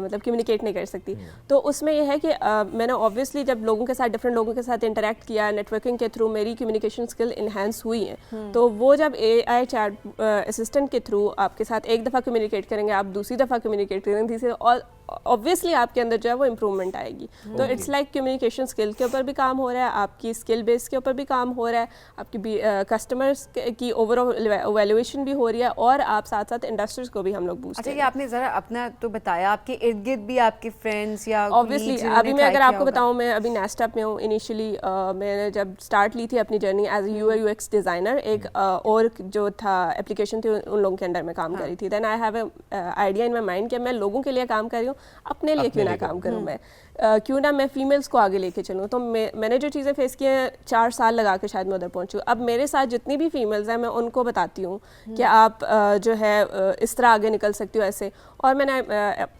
मतलब कम्युनिकेट नहीं कर सकती। तो उसमें यह है कि मैंने ऑब्वियसली जब लोगों के साथ, डिफरेंट लोगों के साथ इंटरेक्ट किया, नेटवर्किंग के थ्रू मेरी कम्युनिकेशन स्किल इन्हेंस हुई हैं। तो वो जब AI चैट असिस्टेंट के थ्रू आपके साथ एक दफ़ा कम्युनिकेट करेंगे, आप दूसरी दफ़ा कम्युनिकेट करेंगे, तीसरी, और ऑब्वियसली आपके अंदर जो है वो इम्प्रूवमेंट आएगी। तो इट्स लाइक कम्युनिकेशन स्किल के ऊपर भी काम हो रहा है, आपकी स्किल बेस के ऊपर भी काम हो रहा है, आपकी कस्टमर्स की ओवरऑल वैल्यूएशन भी हो रही है, और आप साथ साथ इंडस्ट्रीज को भी हम लोग बूस्ट अच्छा, ये करेंगे। आपने जरा अपना तो बताया, आपके इर्द गिर्द भी आपके फ्रेंड्स या ऑब्वियसली अभी मैं अगर आपको बताऊं, मैं अभी नेस्टअप में हूँ। इनिशियली मैंने जब स्टार्ट ली थी अपनी journey as a UI/UX designer, एक और जो था एप्लीकेशन थी उन लोगों के अंडर में काम कर रही थी। Then I have a idea in my mind कि मैं लोगों के लिए काम कर रही हूँ, अपने लिए क्यों ना काम करूँ मैं, क्यों ना मैं फीमेल्स को आगे लेके चलूँ। तो मैंने जो चीज़ें फेस की हैं, 4 साल लगा के शायद मैं उधर पहुँचूँ। अब मेरे साथ जितनी भी फीमेल्स हैं मैं उनको बताती हूँ कि आप जो है इस तरह आगे निकल सकती हो ऐसे। और मैंने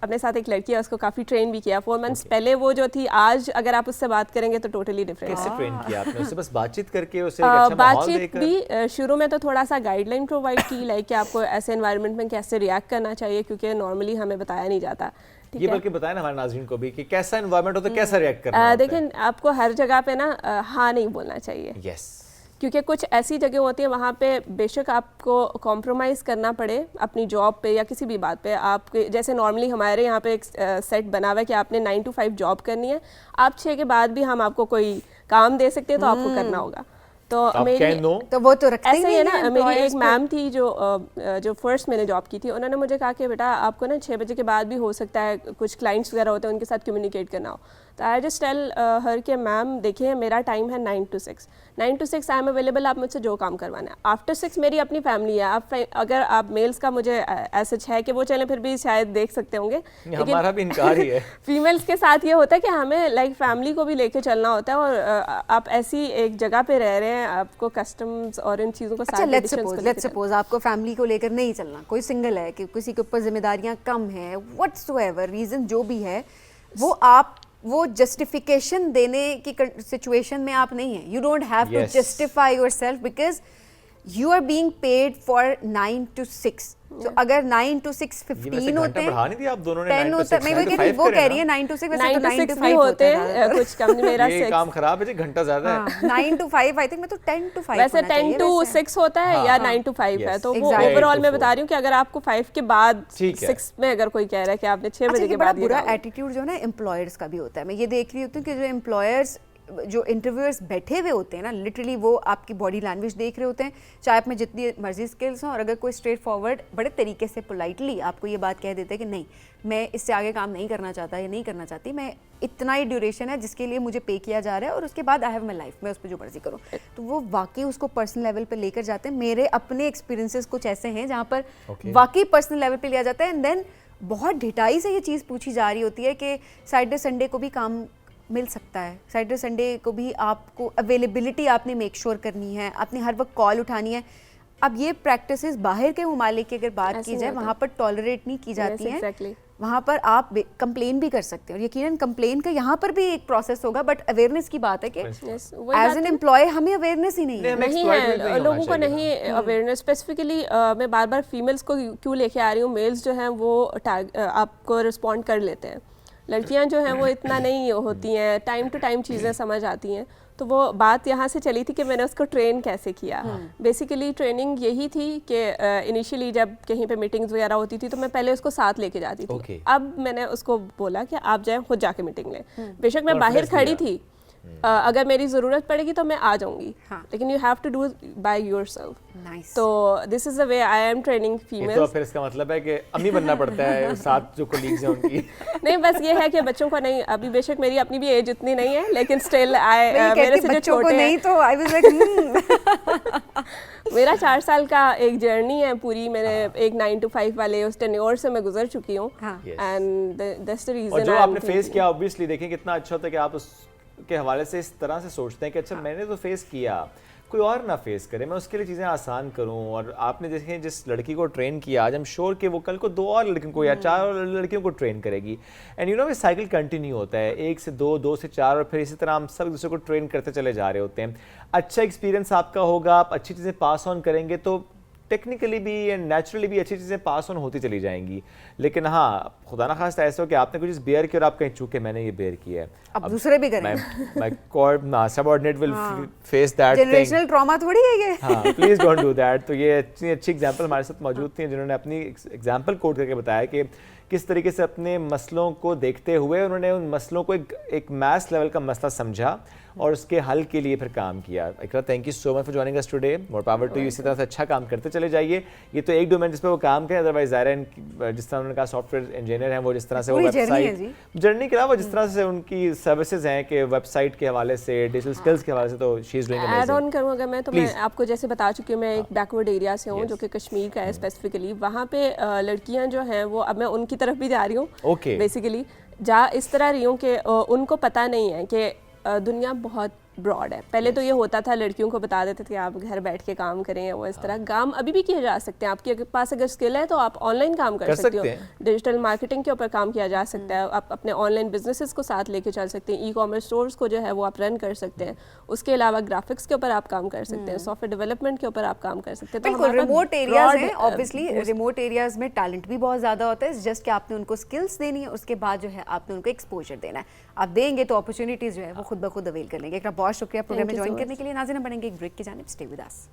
अपने साथ एक लड़की है, उसको काफ़ी ट्रेन भी किया 4 मंथ्स पहले। वो जो थी, आज अगर आप उससे बात करेंगे तो टोटली डिफरेंट कैसे है। ट्रेन किया आपने उससे? बस बातचीत करके उसे एक अच्छा माहौल बातचीत देकर? भी शुरू में तो थोड़ा सा गाइडलाइन प्रोवाइड की, लाइक कि आपको ऐसे एनवायरनमेंट में कैसे रिएक्ट करना चाहिए, क्योंकि नॉर्मली हमें बताया नहीं जाता। ठीक ये है, बल्कि बताएं ना हमारे नाज़रीन को भी कि कैसा एनवायरनमेंट होता है, कैसा रिएक्ट करना होता है। देखिए आपको हर जगह पे ना हाँ नहीं बोलना चाहिए, यस, क्योंकि कुछ ऐसी जगह होती है वहाँ पे बेशक आपको कॉम्प्रोमाइज़ करना पड़े अपनी जॉब पे या किसी भी बात पे। आपके जैसे नॉर्मली हमारे यहाँ पे एक सेट बना हुआ है कि आपने 9 to 5 जॉब करनी है, आप 6 के बाद भी हम आपको कोई काम दे सकते हैं तो आपको करना होगा। तो मेरी तो वो तो रखते ही ऐसा ही है नहीं ना। है मेरी एक employers मैम थी जो फर्स्ट मैंने जॉब की थी, उन्होंने मुझे कहा कि बेटा आपको ना 6 बजे के बाद भी हो सकता है कुछ क्लाइंट्स वगैरह होते हैं उनके साथ कम्युनिकेट करना हो। तो आई जस्ट टेल हर के मैम देखिए मेरा टाइम है 9 to 6, 9 to 6 I am available, आप मुझसे जो काम करवाना है। आफ्टर 6 मेरी अपनी फैमिली है। आप अगर आप मेल्स का मुझे ऐसा है कि वो चैनल फिर भी शायद देख सकते होंगे, हमारा भी इनकार ही है। फीमेल्स के साथ ये होता है कि हमें लाइक फैमिली को भी लेके चलना होता है, और आप ऐसी एक जगह पे रह रहे हैं, आपको कस्टम्स और इन चीज़ों को अच्छा, लेट्स सपोज आपको फैमिली को लेकर नहीं चलना, कोई सिंगल है कि किसी के ऊपर जिम्मेदारियां कम है, व्हाट्सोएवर रीजन जो भी है, वो जस्टिफिकेशन देने की सिचुएशन में आप नहीं है। You don't have to justify yourself because you are being paid for 9 to 6। तो अगर 9 to 6 15 होते हैं, बढ़ा नहीं दिया आप दोनों ने 10 होता है। मैं वो कह रही है 9 to 6 वैसे तो 9 to 5 होते हैं कुछ कम। मेरा ये काम खराब है जी, घंटा ज्यादा है। 9 to 5 आई थिंक, मैं तो 10 to 5 वैसे 10 to 6 होता है या 9 to 5 है। तो वो ओवरऑल मैं बता रही हूँ कि अगर आपको 5 के बाद 6 में अगर कोई कह रहा है कि आपने 6 बजे के बाद, बुरा एटीट्यूड जो है ना एम्प्लॉयर्स का भी होता है। मैं ये देख रही होती हूँ कि जो एम्प्लॉयर्स, जो इंटरव्यूअर्स बैठे हुए होते हैं ना, लिटरली वो आपकी बॉडी लैंग्वेज देख रहे होते हैं, चाहे आप में जितनी मर्जी स्किल्स हों, और अगर कोई स्ट्रेट फॉरवर्ड बड़े तरीके से पोलाइटली आपको ये बात कह देते हैं कि नहीं, मैं इससे आगे काम नहीं करना चाहता या नहीं करना चाहती, मैं इतना ही ड्यूरेशन है जिसके लिए मुझे पे किया जा रहा है और उसके बाद आई हैव माई लाइफ, मैं उस पर जो मर्जी करूँ, तो वो वाकई उसको पर्सनल लेवल पे लेकर जाते हैं। मेरे अपने एक्सपीरियंसेस कुछ ऐसे हैं जहाँ पर वाकई पर्सनल लेवल पे लिया जाता है, एंड देन बहुत ढिठाई से ये चीज़ पूछी जा रही होती है कि सैटरडे संडे को भी काम मिल सकता है, सैटरडे संडे को भी आपको अवेलेबिलिटी आपने मेक श्योर करनी है, आपने हर वक्त कॉल उठानी है। अब ये प्रैक्टिसेस बाहर के ममालिक की अगर बात की जाए, वहाँ पर टॉलरेट नहीं की जाती हैं। वहाँ पर आप कंप्लेन भी कर सकते हैं, और यकीनन कंप्लेन का यहाँ पर भी एक प्रोसेस होगा, बट अवेयरनेस की बात है कि एज एन एम्प्लॉय हमें अवेयरनेस ही नहीं है, लोगों को नहीं अवेयरनेस। स्पेसिफिकली मैं बार बार फीमेल्स को क्यों लेके आ रही हूँ, मेल्स जो हैं वो आपको रिस्पॉन्ड कर लेते हैं, लड़कियां जो हैं वो इतना नहीं होती हैं, टाइम टू टाइम चीज़ें समझ आती हैं। तो वो बात यहाँ से चली थी कि मैंने उसको ट्रेन कैसे किया। बेसिकली ट्रेनिंग यही थी कि इनिशियली जब कहीं पे मीटिंग्स वगैरह होती थी तो मैं पहले उसको साथ लेके जाती थी। अब मैंने उसको बोला कि आप जाएं खुद जाके मीटिंग लें। बेशक मैं बाहर खड़ी थी, अगर मेरी ज़रूरत पड़ेगी तो मैं आ जाऊंगी, लेकिन you have to do by yourself. तो this is the way I am training females. तो फिर इसका मतलब है कि अम्मी बनना पड़ता है साथ जो कोलीग्स हैं उनकी। नहीं, बस ये है कि बच्चों को नहीं, अभी बेशक मेरी अपनी भी एज इतनी नहीं है, लेकिन स्टिल मेरे से जो छोटे हैं, नहीं तो आई वाज लाइक मेरा 4 साल का एक जर्नी है पूरी। मैंने एक 9 to 5 वाले उस टेन्योर से मैं गुजर चुकी हूँ, एंड दैट्स द रीजन। और जो आपने फेस किया, ऑब्वियसली देखें कितना अच्छा होता है कि आप उसके हवाले से इस तरह से सोचते हैं कि अच्छा मैंने तो फेस किया, कोई और ना फेस करे, मैं उसके लिए चीज़ें आसान करूं। और आपने देखें जिस लड़की को ट्रेन किया, आज हम श्योर कि वो कल को 2 और लड़कियों को या 4 और लड़कियों को ट्रेन करेगी। एंड यू नो ये साइकिल कंटिन्यू होता है, 1 से 2, 2 से 4, और फिर इसी तरह हम सब एक दूसरे को ट्रेन करते चले जा रहे होते हैं। अच्छा एक्सपीरियंस आपका होगा, आप अच्छी चीज़ें पास ऑन करेंगे तो टेक्निकली भी एंड नेचुरली भी अच्छी चीज़ें पास ऑन होती चली जाएंगी। लेकिन हाँ, खुदा ना खास्ता ऐसा हो कि आपने कुछ बेयर किया और आप कहीं चूके मैंने ये बेयर किया है, अब दूसरे भी करें। My subordinate will face that thing. Generational trauma थोड़ी है ये। हाँ, प्लीज डोंट डू दैट। तो ये अच्छी एग्जांपल हमारे साथ मौजूद थी जिन्होंने अपनी एग्जांपल कोट करके बताया कि किस तरीके से अपने मसलों को देखते हुए उन्होंने उन मसलों को एक मैथ्स लेवल का मसला समझा और उसके हल के लिए फिर काम किया। Iqra, thank you so much for joining us today. More power to you. इसी तरह से अच्छा काम करते चले जाइए। ये तो एक डोमेन जिस पे वो काम करें, अदरवाइज ज़ाहिर है जिस तरह उन्होंने कहा सॉफ्टवेयर इंजीनियर हैं वो, जिस तरह से वो वेबसाइट जर्नी के अलावा जिस तरह से उनकी सर्विसेज हैं कि वेबसाइट के हवाले से, डिजिटल स्किल्स के हवाले से, तो she is doing amazing. Add on करूँ अगर मैं, तो मैं आपको जैसे बता चुकी हूँ, मैं एक बैकवर्ड एरिया से हूँ जो कि कश्मीर का है स्पेसिफिकली। वहाँ पे लड़कियाँ जो हैं वो, अब मैं उनकी तरफ भी जा रही हूँ बेसिकली, जा इस तरह रही हूँ कि उनको पता नहीं है कि दुनिया बहुत ब्रॉड है। पहले तो ये होता था, लड़कियों को बता देते थे कि आप घर बैठ के काम करें, वो इस तरह काम अभी भी किए जा सकते हैं। आपके पास अगर स्किल है तो आप ऑनलाइन काम कर सकते हो। डिजिटल मार्केटिंग के ऊपर काम किया जा सकता है, आप अपने ऑनलाइन बिजनेसेस को साथ लेके चल सकते हैं, ई-कॉमर्स स्टोर्स को जो है वो आप रन कर सकते हैं। उसके अलावा ग्राफिक्स के ऊपर आप काम कर सकते हैं, सॉफ्टवेयर डेवलपमेंट के ऊपर आप काम कर सकते हैं। तो बिल्कुल रिमोट एरियाज हैं, ऑब्वियसली रिमोट एरियाज में टैलेंट भी बहुत ज़्यादा होता है, जस्ट कि आपने उनको स्किल्स देनी है, उसके बाद जो है आपने उनको एक्सपोजर देना है। आप देंगे तो अपॉर्चुनिटीज़ जो है वो खुद ब खुद अवेल कर लेंगे। एक बहुत शुक्रिया प्रोग्राम में ज्वाइन करने के लिए। नाज़रीन, बढ़ेंगे एक ब्रेक की जानिब, stay with us.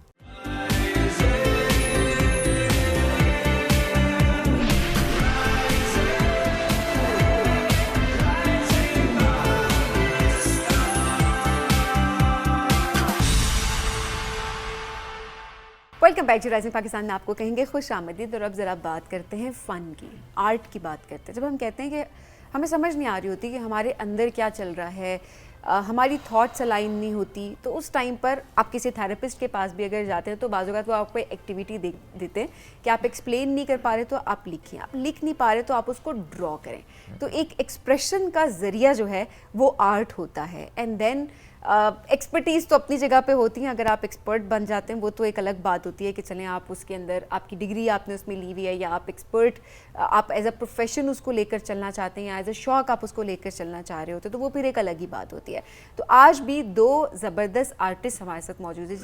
Welcome back to rising Pakistan में आपको कहेंगे खुश आमदीद। और अब ज़रा बात करते हैं फ़न की, आर्ट की बात करते हैं। जब हम कहते हैं कि हमें समझ नहीं आ रही होती कि हमारे अंदर क्या चल रहा है, हमारी थॉट्स अलाइन नहीं होती, तो उस टाइम पर आप किसी थेरेपिस्ट के पास भी अगर जाते हैं तो बाज़ औक़ात वो आपको एक्टिविटी देते हैं कि आप एक्सप्लेन नहीं कर पा रहे तो आप लिखिए, आप लिख नहीं पा रहे तो आप उसको ड्रॉ करें। तो एक एक्सप्रेशन का ज़रिया जो है वो आर्ट होता है। एंड देन एक्सपर्टीज़ तो अपनी जगह पे होती हैं, अगर आप एक्सपर्ट बन जाते हैं वो तो एक अलग बात होती है कि चलें आप उसके अंदर आपकी डिग्री आपने उसमें ली हुई है, या आप एक्सपर्ट आप एज अ प्रोफेशन उसको लेकर चलना चाहते हैं, या एज अ शौक आप उसको लेकर चलना चाह रहे होते हैं, तो वो फिर एक अलग ही बात होती है। तो आज भी 2 ज़बरदस्त आर्टिस्ट हमारे साथ मौजूद है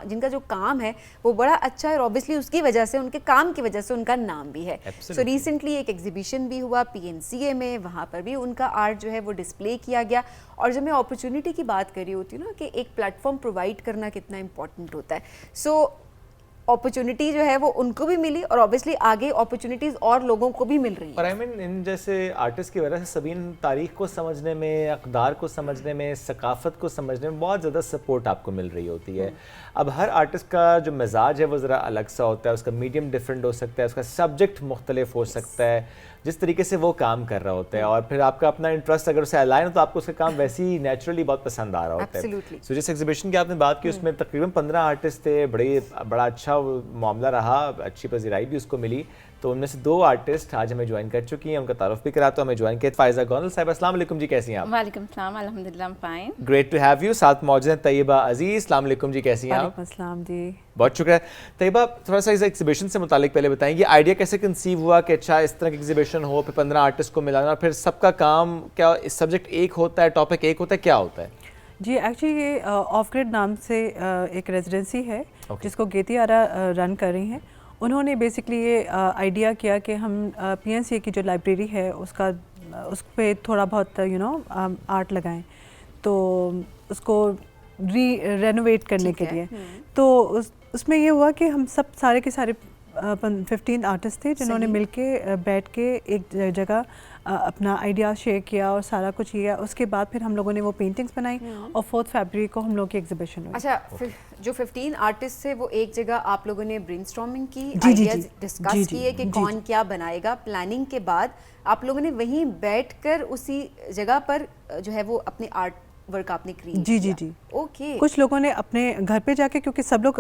जिनका जो काम है वो बड़ा अच्छा है, और ऑब्वियसली उसकी वजह से, उनके काम की वजह से उनका नाम भी है। सो रिसेंटली एक एग्जीबिशन भी हुआ PNCA में, वहाँ पर भी उनका आर्ट जो है वो डिस्प्ले किया गया। और जब मैं अपॉर्चुनिटी की बात कर रही होती हूँ ना कि एक प्लेटफॉर्म प्रोवाइड करना कितना इंपॉर्टेंट होता है, सो अपॉर्चुनिटी जो है वो उनको भी मिली और ऑब्वियसली आगे अपॉर्चुनिटीज़ और लोगों को भी मिल रही है। और आई मीन इन जैसे आर्टिस्ट की वजह से सभी तारीख को समझने में, अक़दार को समझने में, सकाफ़त को समझने में बहुत ज़्यादा सपोर्ट आपको मिल रही होती है। अब हर आर्टिस्ट का जो मिजाज है वो ज़रा अलग सा होता है, उसका मीडियम डिफरेंट हो सकता है, उसका सब्जेक्ट मुख्तलिफ हो सकता है, जिस तरीके से वो काम कर रहा होता है, और फिर आपका अपना इंटरेस्ट अगर उसे अलाइन हो तो आपको उसका काम वैसे ही नेचुरली बहुत पसंद आ रहा होता है। सो जिस एग्जीबिशन की आपने बात की उसमें तकरीबन 15 आर्टिस्ट थे, बड़ा अच्छा मामला रहा, अच्छी पजीराई भी उसको मिली। तो उनमें से 2 आर्टिस्ट आज हमें ज्वाइन कर चुकी हैं, उनका तारुफ भी कराता हूं। हमें ज्वाइन किया फ़ाइज़ा गोनल साहिब। अस्सलाम वालेकुम जी, कैसी हैं आप? वालेकुम सलाम, अल्हम्दुलिल्लाह I am fine. Great to have you. साथ मौजूद हैं तैयबा अजीज़। अस्सलाम वालेकुम जी, कैसी हैं आप? वालेकुम अस्सलाम जी, बहुत शुक्रिया। तैयबा, थोड़ा सा इस एग्जीबिशन से मुतालिक पहले बताएंगे, आइडिया कैसे कंसीव हुआ कि अच्छा इस तरह की एग्जीबिशन हो, फिर 15 आर्टिस्ट को मिलाना, फिर सबका काम क्या, सब्जेक्ट एक होता है, टॉपिक एक होता है, क्या होता है? जी एक्चुअली ये ऑफ ग्रिड नाम से एक रेजिडेंसी है जिसको गेती आरा रन कर रही हैं। उन्होंने बेसिकली ये आइडिया किया कि हम PNCA की जो लाइब्रेरी है उस पर थोड़ा बहुत आर्ट लगाएं। तो उसको रेनोवेट करने के लिए। तो उसमें ये हुआ कि हम सब सारे के सारे 15 आर्टिस्ट थे जिन्होंने मिलके बैठ के एक जगह अपना आइडिया शेयर किया और सारा कुछ किया। उसके बाद फिर हम लोगों ने वो पेंटिंग्स बनाई और 4 फरवरी को हम लोग की एग्जीबिशन हुई। अच्छा, फिर जो 15 आर्टिस्ट थे वो एक जगह आप लोगों ने ब्रेनस्टॉर्मिंग की, आइडियाज डिस्कस किए कि कौन क्या बनाएगा। प्लानिंग के बाद आप लोगों ने वहीं बैठकर उसी जगह पर जो है वो अपने आर्ट वर्क आपने क्रिएट किया। जी। ओके। कुछ लोगों ने अपने घर पे जाके, क्योंकि सब लोग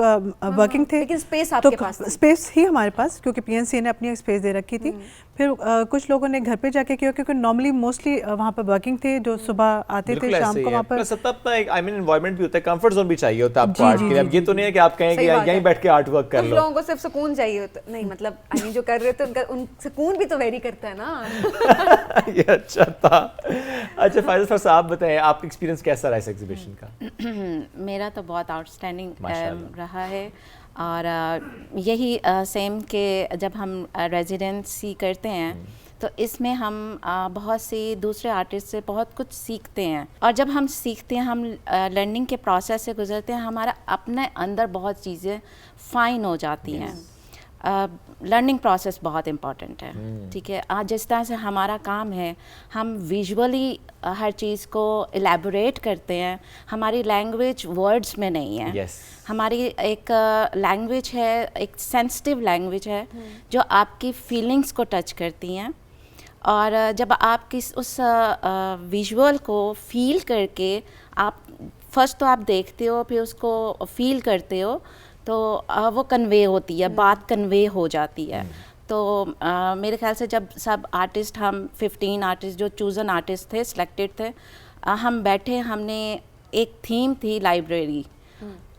वर्किंग थे, लेकिन स्पेस आपके पास तो स्पेस ही हमारे पास, क्योंकि पीएनसी ने अपनी स्पेस दे रखी थी। फिर कुछ लोगों ने घर पे जाके किया, क्योंकि नॉर्मली मोस्टली वहाँ पर वर्किंग थे जो सुबह आते थे, शाम को वहाँ पर अपना एक एनवायरनमेंट भी होता है, कंफर्ट जोन भी चाहिए होता है आपको आर्ट के लिए। अब ये तो नहीं है कि आप कहें कि यहीं बैठ के आर्ट वर्क कर लो। लोगों को सिर्फ सुकून चाहिए होता, नहीं मतलब जो कर रहे थे उन सुकून भी तो वेरी करता है ना। ये अच्छा था। अच्छा फायजा साहब, आप बताएं आपका एक्सपीरियंस कैसा रहा इस एग्जीबिशन का? मेरा तो बहुत आउटस्टैंडिंग रहा है। और यही सेम के जब हम रेजिडेंसी करते हैं तो इसमें हम बहुत सी दूसरे आर्टिस्ट से बहुत कुछ सीखते हैं। और जब हम सीखते हैं, हम लर्निंग के प्रोसेस से गुजरते हैं, हमारा अपने अंदर बहुत चीज़ें फाइन हो जाती हैं। लर्निंग प्रोसेस बहुत इम्पॉर्टेंट है, ठीक है। आज जिस तरह से हमारा काम है, हम विजुअली हर चीज़ को एलैबोरेट करते हैं। हमारी लैंग्वेज वर्ड्स में नहीं है। yes. हमारी एक लैंग्वेज है, एक सेंसिटिव लैंग्वेज है जो आपकी फीलिंग्स को टच करती हैं। और जब आप उस विजुअल को फील करके आप फर्स्ट तो आप देखते हो, फिर उसको फील करते हो, तो वो कन्वे होती है, बात कन्वे हो जाती है। तो मेरे ख्याल से जब सब आर्टिस्ट, हम 15 आर्टिस्ट जो चूज़न आर्टिस्ट थे, सिलेक्टेड थे, हम बैठे, हमने एक थीम थी लाइब्रेरी,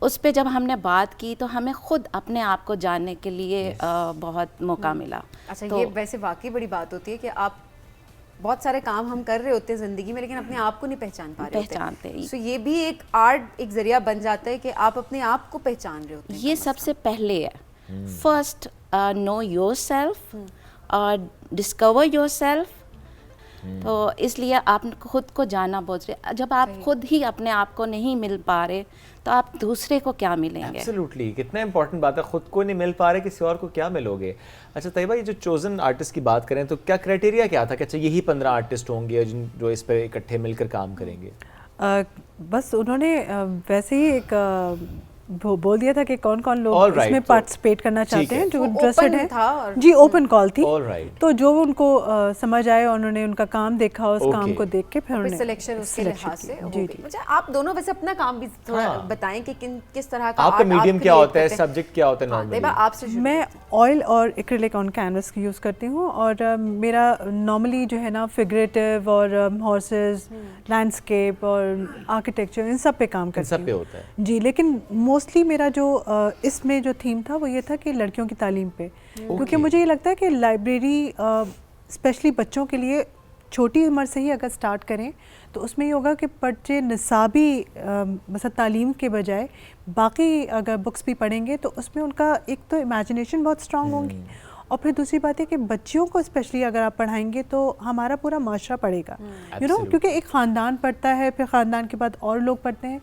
उस पे जब हमने बात की तो हमें खुद अपने आप को जानने के लिए बहुत मौका मिला। अच्छा, तो ये वैसे वाकई बड़ी बात होती है कि आप बहुत सारे काम हम कर रहे होते हैं ज़िंदगी में, लेकिन अपने आप को नहीं पहचान पा रहे होते। सो ये भी एक आर्ट, एक जरिया बन जाता है कि आप अपने आप को पहचान रहे होते हैं। ये सबसे पहले है, फर्स्ट नो योरसेल्फ और डिस्कवर योरसेल्फ। तो इसलिए आप खुद को जानना बहुत जरूरी। जब आप खुद ही अपने आप को नहीं मिल पा रहे तो आप दूसरे को क्या मिलेंगे? एब्सोल्युटली, कितना इंपॉर्टेंट बात है, खुद को नहीं मिल पा रहे किसी और को क्या मिलोगे। अच्छा तैयबा, ये जो चोजन आर्टिस्ट की बात करें तो क्या क्राइटेरिया क्या था कि अच्छा यही 15 आर्टिस्ट होंगे जो इस पर इकट्ठे मिलकर काम करेंगे? बस उन्होंने वैसे ही एक बोल दिया था कि कौन कौन लोग इसमें पार्टिसिपेट करना चाहते हैं, जो इंटरेस्टेड हैं। जी, ओपन कॉल थी। तो जो उनको समझ आए, उन्होंने उनका काम देखा, उस काम को देख के फिर उन्होंने सिलेक्शन उसके लिहाज से हो गई। अच्छा, आप दोनों वैसे अपना काम भी थोड़ा बताएं कि किस तरह का आपका मीडियम क्या होता है, सब्जेक्ट क्या होता है नॉर्मली? आपसे मैं ऑयल और एक्रिलिक ऑन कैनवस यूज करती हूँ, और मेरा नॉर्मली जो है ना फिगरेटिव और हॉर्सेस, लैंडस्केप और आर्किटेक्चर, इन सब पे काम करती हूँ जी। लेकिन मोस्टली मेरा जो इसमें जो थीम था वो ये था कि लड़कियों की तालीम पे, क्योंकि मुझे ये लगता है कि लाइब्रेरी स्पेशली बच्चों के लिए छोटी उम्र से ही अगर स्टार्ट करें तो उसमें ये होगा कि बच्चे निसाबी मतलब तालीम के बजाय बाकी अगर बुक्स भी पढ़ेंगे तो उसमें उनका एक तो इमेजिनेशन बहुत स्ट्रांग होंगी, और फिर दूसरी बात है कि बच्चियों को स्पेशली अगर आप पढ़ाएंगे तो हमारा पूरा माशरा पढ़ेगा, यू नो, क्योंकि एक ख़ानदान पढ़ता है, फिर ख़ानदान के बाद और लोग पढ़ते हैं।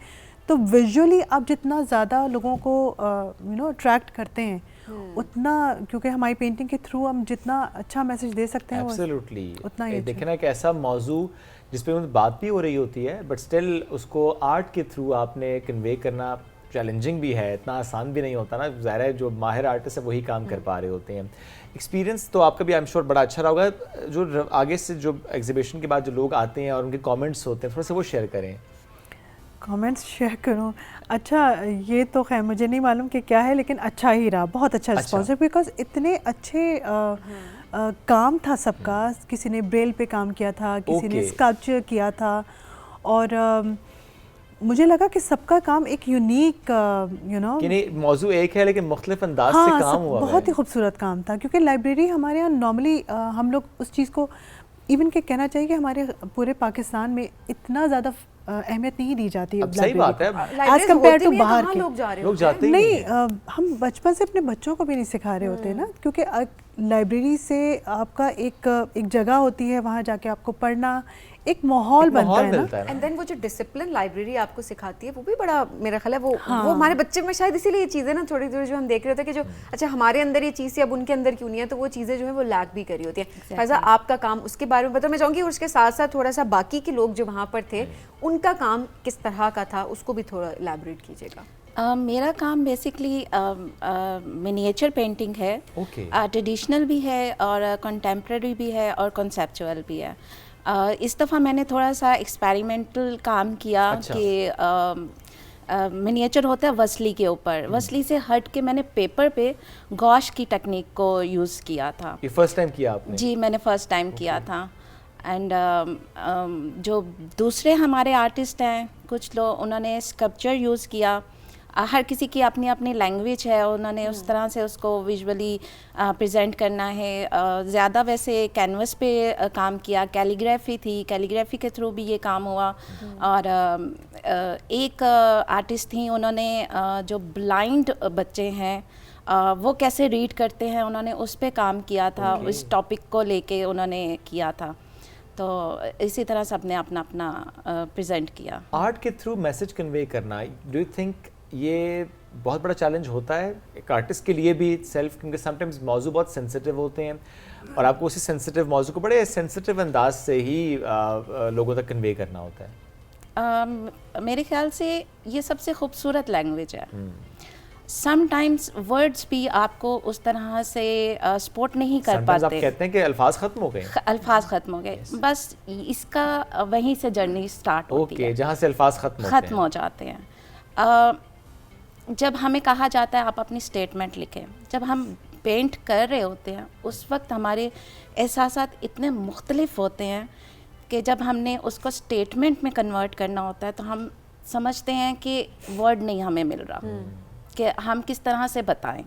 तो विजुअली आप जितना ज़्यादा लोगों को यू नो अट्रैक्ट करते हैं उतना, क्योंकि हमारी पेंटिंग के थ्रू हम जितना अच्छा मैसेज दे सकते हैं एब्सोल्युटली उतना ही देखना एक ऐसा मौजू जिस पे बात भी हो रही होती है, बट स्टिल उसको आर्ट के थ्रू आपने कन्वे करना चैलेंजिंग भी है, इतना आसान भी नहीं होता ना। ज़ाहिर है जो माहिर आर्टिस्ट है वही काम कर पा रहे होते हैं। एक्सपीरियंस तो आपका भी आई एम श्योर बड़ा अच्छा रहा होगा। जो आगे से जो एग्जीबिशन के बाद जो लोग आते हैं और उनके कमेंट्स होते हैं, थोड़ा सा वो शेयर करें। कमेंट्स शेयर करूं? अच्छा, ये तो खैर मुझे नहीं मालूम कि क्या है, लेकिन अच्छा ही रहा, बहुत अच्छा रिस्पॉन्स है, बिकॉज इतने अच्छे काम था सबका। किसी ने ब्रेल पे काम किया था, किसी ने स्कल्पचर किया था, और मुझे लगा कि सबका काम एक यूनिक यू नो कि नहीं मौजू एक है लेकिन मुख्तलिफ अंदाज से काम हुआ, बहुत ही खूबसूरत काम था। क्योंकि लाइब्रेरी हमारे यहाँ नॉर्मली हम लोग उस चीज़ को इवन के कहना चाहिए कि हमारे पूरे पाकिस्तान में इतना ज़्यादा अहमियत नहीं दी जाती है। अब सही बात है, एज कम्पेयर टू बाहर के लोग जाते ही नहीं। हम बचपन से अपने बच्चों को भी नहीं सिखा रहे होते ना, क्योंकि लाइब्रेरी से आपका एक जगह होती है, वहाँ जाके आपको पढ़ना, एक माहौल बनता है ना। एंड देन वो जो डिसिप्लिन लाइब्रेरी आपको सिखाती है वो भी बड़ा, मेरा ख्याल है वो हमारे बच्चे में शायद इसीलिए ये चीज़ें ना थोड़ी थोड़ी जो हम देख रहे होते हैं कि जो अच्छा हमारे अंदर ये चीज़ थी अब उनके अंदर क्यों नहीं है, तो वो चीज़ें जो है वो लैक भी करी होती है। फैज़ा आपका काम उसके बारे में बताओ, मैं चाहूँगी उसके साथ साथ थोड़ा सा बाकी के लोग जो वहाँ पर थे उनका काम किस तरह का था उसको भी थोड़ा इलैबोरेट कीजिएगा। मेरा काम बेसिकली मिनिएचर पेंटिंग है, ट्रेडिशनल भी है और कंटेम्प्रेरी भी है और कॉन्सेप्चुअल भी है। इस दफ़ा मैंने थोड़ा सा एक्सपेरिमेंटल काम किया कि मिनिएचर होता है वसली के ऊपर, वसली से हट के मैंने पेपर पे गॉश की टेक्निक को यूज़ किया था। ये फर्स्ट टाइम किया आपने? जी मैंने फ़र्स्ट टाइम किया था। एंड जो दूसरे हमारे आर्टिस्ट हैं कुछ लोग, उन्होंने स्कल्पचर यूज़ किया। हर किसी की अपनी अपनी लैंग्वेज है, उन्होंने उस तरह से उसको विजुअली प्रेजेंट करना है। ज़्यादा वैसे कैनवस पे काम किया, कैलीग्राफी थी, कैलीग्राफी के थ्रू भी ये काम हुआ। और एक आर्टिस्ट थी, उन्होंने जो ब्लाइंड बच्चे हैं वो कैसे रीड करते हैं उन्होंने उस पे काम किया था। उस टॉपिक को लेके उन्होंने किया था। तो इसी तरह से अपने अपना अपना प्रेजेंट किया। आर्ट के थ्रू मैसेज कन्वे करना, डू यू थिंक ये बहुत बड़ा चैलेंज होता है एक आर्टिस्ट के लिए भी सेल्फ, क्योंकि समटाइम्स मौजू बहुत सेंसिटिव होते हैं और आपको उसी सेंसिटिव मौजू को बड़े सेंसिटिव अंदाज से ही लोगों तक कन्वे करना होता है? मेरे ख्याल से ये सबसे खूबसूरत लैंग्वेज है। समटाइम्स वर्ड्स भी आपको उस तरह से सपोर्ट नहीं कर पाते। आप कहते हैं कि अल्फाज खत्म हो गए, अल्फाज खत्म हो गए, बस इसका वहीं से जर्नी स्टार्ट होती है, जहाँ से अल्फाज खत्म हो जाते हैं। जब हमें कहा जाता है आप अपनी स्टेटमेंट लिखें, जब हम पेंट कर रहे होते हैं उस वक्त हमारे एहसासात इतने मुख्तलिफ होते हैं कि जब हमने उसको स्टेटमेंट में कन्वर्ट करना होता है तो हम समझते हैं कि वर्ड नहीं हमें मिल रहा कि हम किस तरह से बताएं।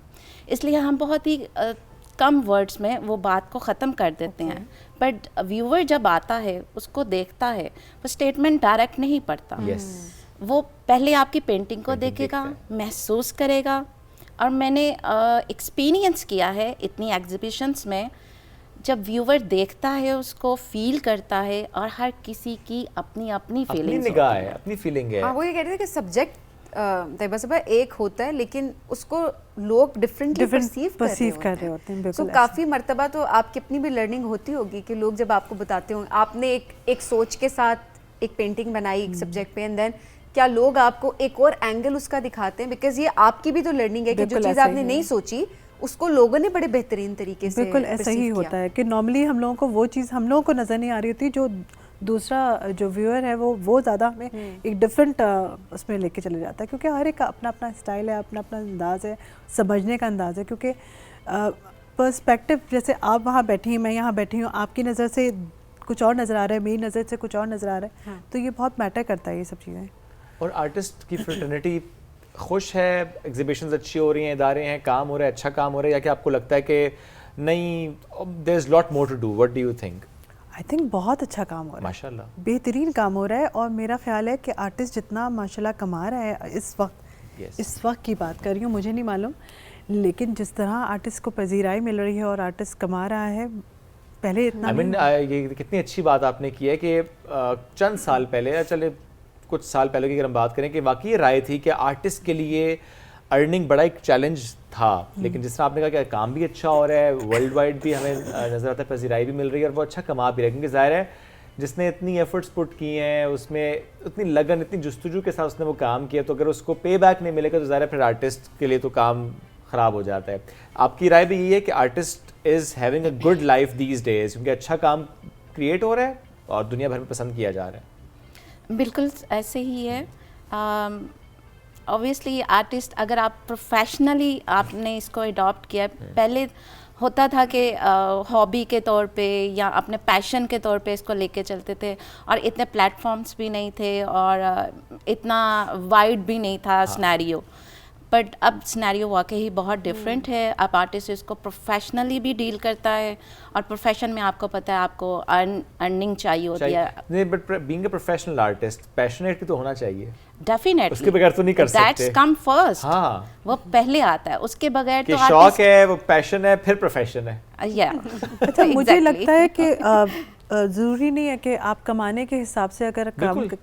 इसलिए हम बहुत ही कम वर्ड्स में वो बात को ख़त्म कर देते हैं। बट व्यूअर जब आता है उसको देखता है, वो स्टेटमेंट डायरेक्ट नहीं पढ़ता। वो पहले आपकी पेंटिंग को देखेगा, महसूस करेगा। और मैंने एक्सपीरियंस किया है इतनी एग्जीबिशंस में, जब व्यूअर देखता है उसको फील करता है और हर किसी की अपनी अपनी फीलिंग, अपनी निगाह है, अपनी फीलिंग है। वो ये कह रहे थे कि सब्जेक्ट तैयबा साहबा एक होता है लेकिन उसको लोग डिफरेंटली परसीव कर रहे होते हैं। सो काफ़ी मर्तबा तो आपकी अपनी भी लर्निंग होती होगी कि लोग जब आपको बताते होंगे, आपने एक सोच के साथ एक पेंटिंग बनाई एक सब्जेक्ट पे, एंड देन क्या लोग आपको एक और एंगल उसका दिखाते हैं, बिकॉज ये आपकी भी तो लर्निंग है कि जो चीज़ आपने नहीं सोची उसको लोगों ने बड़े बेहतरीन तरीके से बिल्कुल ऐसा ही होता है कि नॉर्मली हम लोगों को वो चीज़ हम लोगों को नज़र नहीं आ रही होती, जो दूसरा जो व्यूअर है वो ज़्यादा हमें एक डिफरेंट उसमें लेके चले जाता है, क्योंकि हर एक का अपना अपना स्टाइल है, अपना अपना अंदाज़ है, समझने का अंदाज़ है। क्योंकि पर्सपेक्टिव, जैसे आप वहाँ बैठी हैं, मैं यहाँ बैठी हूँ, आपकी नज़र से कुछ और नज़र आ रहा है, मेरी नज़र से कुछ और नज़र आ रहा है, तो ये बहुत मैटर करता है ये सब चीज़ें। और आर्टिस्ट की फ्रेटर्निटी खुश है, एग्जीबिशंस अच्छी हो रही हैं, इदारे हैं, काम हो रहा है, अच्छा काम हो रहा है, या कि आपको लगता है कि नहीं, there is lot more to do? What do you think? I think बहुत अच्छा काम हो रहा है, माशाल्लाह बेहतरीन काम हो रहा है। और मेरा ख्याल है कि आर्टिस्ट जितना माशाल्लाह कमा रहा है इस वक्त की बात कर रही हूँ, मुझे नहीं मालूम, लेकिन जिस तरह आर्टिस्ट को पजीराई मिल रही है और आर्टिस्ट कमा रहा है, पहले इतना ये कितनी अच्छी बात आपने की है कि चंद साल पहले या चले कुछ साल पहले की अगर हम बात करें कि वाकई राय थी कि आर्टिस्ट के लिए अर्निंग बड़ा एक चैलेंज था, लेकिन जिस तरह आपने कहा कि काम भी अच्छा हो रहा है, वर्ल्ड वाइड भी हमें नज़र आता है, पजीराई भी मिल रही है और वो अच्छा कमा भी रहा है, क्योंकि ज़ाहिर है जिसने इतनी एफर्ट्स पुट की हैं, उसमें इतनी लगन, इतनी जुस्तजू के साथ उसने वो काम किया, तो अगर उसको पे बैक नहीं मिलेगा तो ज़ाहिर है फिर आर्टिस्ट के लिए तो काम ख़राब हो जाता है। आपकी राय भी यही है कि artist is having a good life these days, क्योंकि अच्छा काम क्रिएट हो रहा है और दुनिया भर में पसंद किया जा रहा है? बिल्कुल ऐसे ही है। ऑब्वियसली आर्टिस्ट, अगर आप प्रोफेशनली आपने इसको अडॉप्ट किया, पहले होता था कि हॉबी के तौर पे या अपने पैशन के तौर पे इसको लेके चलते थे, और इतने प्लेटफॉर्म्स भी नहीं थे और इतना वाइड भी नहीं था सिनेरियो। बट अब सिनेरियो वाकई ही बहुत डिफरेंट है। अब आर्टिस्ट इसको प्रोफेशनली भी डील करता है, और प्रोफेशन में आपको पता है आपको अर्निंग चाहिए होती है। नहीं, but being a professional artist passionate भी तो होना चाहिए। डेफिनेटली उसके बगैर तो नहीं कर सकते। दैट्स कम फर्स्ट, हाँ, वो पहले आता है, उसके बगैर कि तो शौक है, वो पैशन है, फिर प्रोफेशन है। या अच्छा मुझे लगता है कि ज़रूरी नहीं है कि आप कमाने के हिसाब से अगर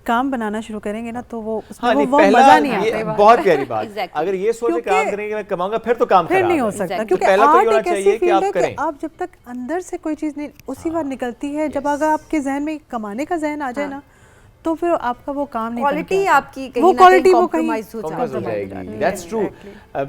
काम बनाना शुरू करेंगे ना तो वो उसमें वो मज़ा नहीं आता। बहुत प्यारी बात। Exactly. अगर ये सोच के काम करेंगे मैं कमाऊंगा फिर तो काम फिर नहीं हो खराब है। सकता, Exactly. क्योंकि पहला तो आर्ट ये होना एक ऐसी चाहिए कि फील्ड आप है कि करें। आप जब तक अंदर से कोई चीज़ नहीं उसी बार निकलती है, जब अगर आपके जहन में कमाने का जहन आ जाए ना तो फिर आपका वो काम नहीं क्वालिटी बनता। आपकी कहीं वो ना क्वालिटी कहीं वो कॉम्प्रोमाइज हो कॉम्प्रोमाइज हो जाएगी। जाएगी। That's true.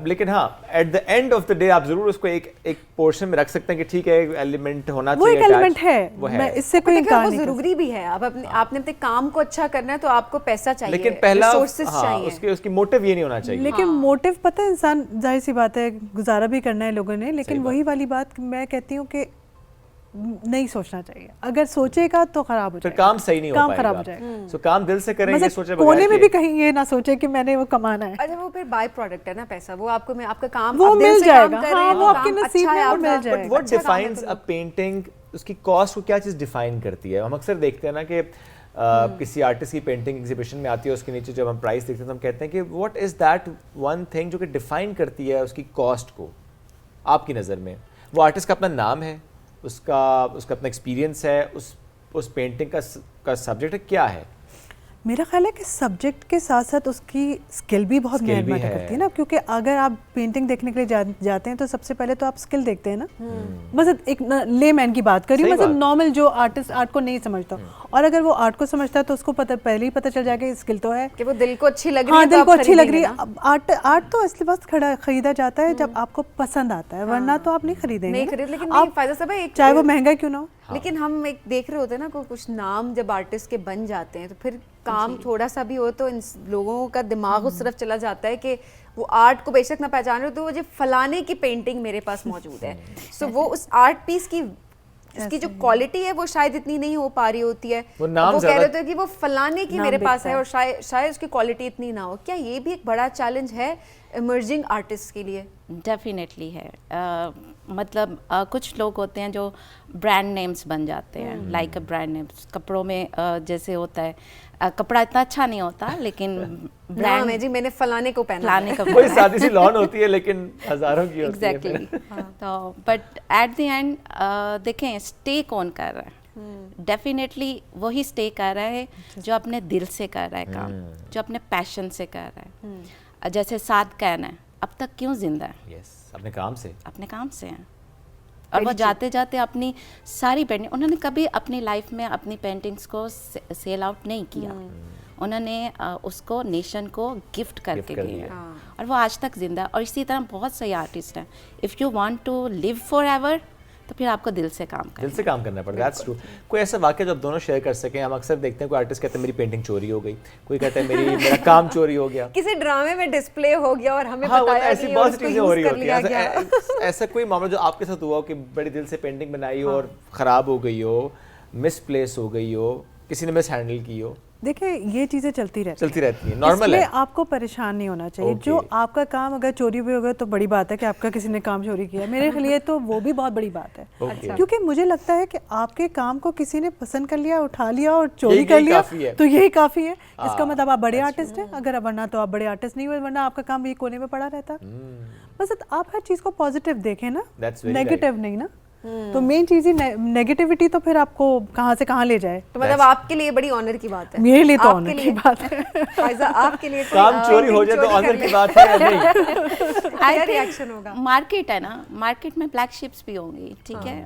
लेकिन हाँ, at the end of the day आप जरूर उसको एक पोर्शन में रख सकते हैं कि ठीक है एक एलिमेंट होना वो चाहिए। एक एलिमेंट है, वो है। मैं इससे कोई देखिए इनकार वो नहीं कर जरूरी भी है। आप अपने आपने अपने काम को अच्छा करना है तो आपको पैसा चाहिए, लेकिन पहला रिसोर्सेज हाँ, चाहिए। उसकी मोटिव ये नहीं होना चाहिए। लेकिन मोटिव पता है, इंसान जाहिर सी बात है गुजारा भी करना है लोगों ने, लेकिन वही वाली बात मैं कहती हूँ कि नहीं सोचना चाहिए। अगर सोचेगा तो खराब हो फिर जाएगा, काम सही नहीं हो काम पाएगा। खराब हो जाएगा। सो काम दिल से करें, ये सोचे मतलब कोने में भी कहीं ये ना सोचे कि मैंने वो कमाना है। अच्छा वो फिर बाय प्रोडक्ट है ना पैसा, वो आपको में आपका काम वो आप दिल मिल से काम जाएगा, कर रहे हाँ, हैं, वो आपके काम नसीब अच्छा में है वो आपका, मिल जाएगा। बट व्हाट अच्छा काम है डिफाइंस तो अ पेंटिंग, उसकी कॉस्ट को क्या चीज़ डिफाइन करती है? हम अक्सर देखते हैं ना कि किसी आर्टिस्ट की पेंटिंग एग्जीबिशन में आती है, उसके नीचे जब हम प्राइस देखते हैं तो हम कहते हैं कि what is that one thing जो कि डिफाइन करती है उसकी कॉस्ट को आपकी नज़र में? वो आर्टिस्ट का अपना नाम है, उसका अपना एक्सपीरियंस है, उस पेंटिंग का सब्जेक्ट क्या है? मेरा ख्याल है कि सब्जेक्ट के साथ साथ उसकी स्किल भी बहुत Skill भी मैटर है। करती है ना, क्योंकि अगर आप पेंटिंग देखने के लिए जाते हैं तो सबसे पहले तो आप स्किल देखते हैं ना। मतलब एक लेमैन की बात करी, सही मतलब बात। नॉर्मल जो आर्टिस्ट आर्ट को नहीं समझता, और अगर वो आर्ट को समझता है तो उसको पहले ही पता चल जाएगा स्किल तो है कि वो दिल को अच्छी लग रही हाँ, है तो दिल आप को अच्छी लग रही खरीदेंगे है। ना। आर्ट तो असली बस खरीदा जाता है जब आपको पसंद आता है, वरना तो आप नहीं खरीदेंगे नहीं ना। खरीद, लेकिन आप नहीं फायदा सब है एक, चाहे वो महंगा क्यों ना हो। लेकिन हम एक देख रहे होते हैं ना कुछ नाम जब आर्टिस्ट के बन जाते हैं तो फिर काम थोड़ा सा भी हो तो इन लोगों का दिमाग उस तरफ चला जाता है कि वो आर्ट को बेशक ना पहचान रहे तो वो जो फलाने की पेंटिंग मेरे पास मौजूद है, सो वो उस आर्ट पीस की इसकी जो क्वालिटी है वो शायद इतनी नहीं हो पा रही होती है, वो नाम कह ज़्यादा- रहे होते हैं कि वो फलाने की नाम मेरे पास बिकता है है। और शायद उसकी क्वालिटी इतनी ना हो। क्या ये भी एक बड़ा चैलेंज है इमर्जिंग आर्टिस्ट के लिए? डेफिनेटली है। मतलब कुछ लोग होते हैं जो ब्रांड नेम्स बन जाते हैं, लाइक अ ब्रांड नेम्स कपड़ों में जैसे होता है, कपड़ा इतना अच्छा नहीं होता लेकिन नाम ब्रांड है जी मैंने फलाने को पहना लाने है। का कोई सादी सी लॉन होती है लेकिन हजारों की होती है फिर। एग्जैक्टली। तो बट एट द एंड देखें स्टे कौन कर रहा है, डेफिनेटली वही स्टे कर रहा है जो अपने दिल से कर रहा है काम, जो अपने पैशन से कर रहा है। जैसे साद कैन है, अब तक क्यों जिंदा है? यस, अपने काम से। अपने काम से हैं, और वो जाते जाते अपनी सारी पेंटिंग, उन्होंने कभी अपनी लाइफ में अपनी पेंटिंग्स को सेल आउट नहीं किया, उन्होंने उसको नेशन को गिफ्ट करके कर दिया, दिया। और वो आज तक जिंदा है। और इसी तरह बहुत सही आर्टिस्ट हैं। If you want to live for ever तो फिर आपको दिल से काम करना दिल से काम करना पड़ता है। That's true. कोई ऐसा वाक्य जो आप दोनों शेयर कर सकें? हम अक्सर देखते हैं कोई आर्टिस्ट कहते हैं मेरी पेंटिंग चोरी हो गई, कोई कहता है मेरा काम चोरी हो गया। किसी ड्रामे में डिस्प्ले हो गया और हमें हाँ, बताया ऐसी नहीं बहुत और सी उसको चीजें हो रही यूज कर होती लिया हैं। गया। ऐसा कोई मामला जो आपके साथ हुआ हो कि बड़ी दिल से पेंटिंग बनाई हो और खराब हो गई हो, मिसप्लेस हो गई हो, किसी ने मिस हैंडल की हो? देखिए ये चीज़ें चलती रहती है, नॉर्मल है। आपको परेशान नहीं होना चाहिए। Okay. जो आपका काम अगर चोरी भी होगा तो बड़ी बात है कि आपका किसी ने काम चोरी किया, मेरे लिए तो वो भी बहुत बड़ी बात है। Okay. क्योंकि मुझे लगता है कि आपके काम को किसी ने पसंद कर लिया, उठा लिया और चोरी यही कर लिया काफी है। तो यही काफ़ी है। इसका मतलब आप बड़े आर्टिस्ट हैं, अगर वरना तो आप बड़े आर्टिस्ट नहीं हुए, वरना आपका काम भी कोने में पड़ा रहता। बस आप हर चीज़ को पॉजिटिव देखें ना, That's very नेगेटिव नहीं ना। तो मेन चीज़ ही नेगेटिविटी तो फिर आपको कहाँ से कहाँ ले जाए। तो मतलब आपके लिए बड़ी ऑनर की बात है। मेरे लिए तो आपके ऑनर की लिए- बात है। फायजा आपके लिए कोई, काम चोरी हो जाए तो चोरी ऑनर कर की ले। बात है या नहीं? क्या रिएक्शन होगा? मार्केट है ना, मार्केट में ब्लैक शिप्स भी होंगी, ठीक है।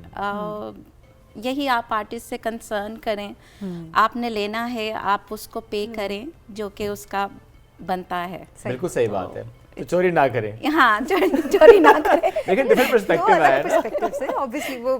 यही आप आर्टिस्ट से कंसर्न करें, आपने लेना है आप उसको पे करें जो कि उसका बनता है। बिल्कुल सही बात है, तो चोरी ना करें। हाँ, चोरी ना करें। लेकिन डिफरेंट पर्सपेक्टिव है ना। पर्सपेक्टिव से ऑब्वियसली वो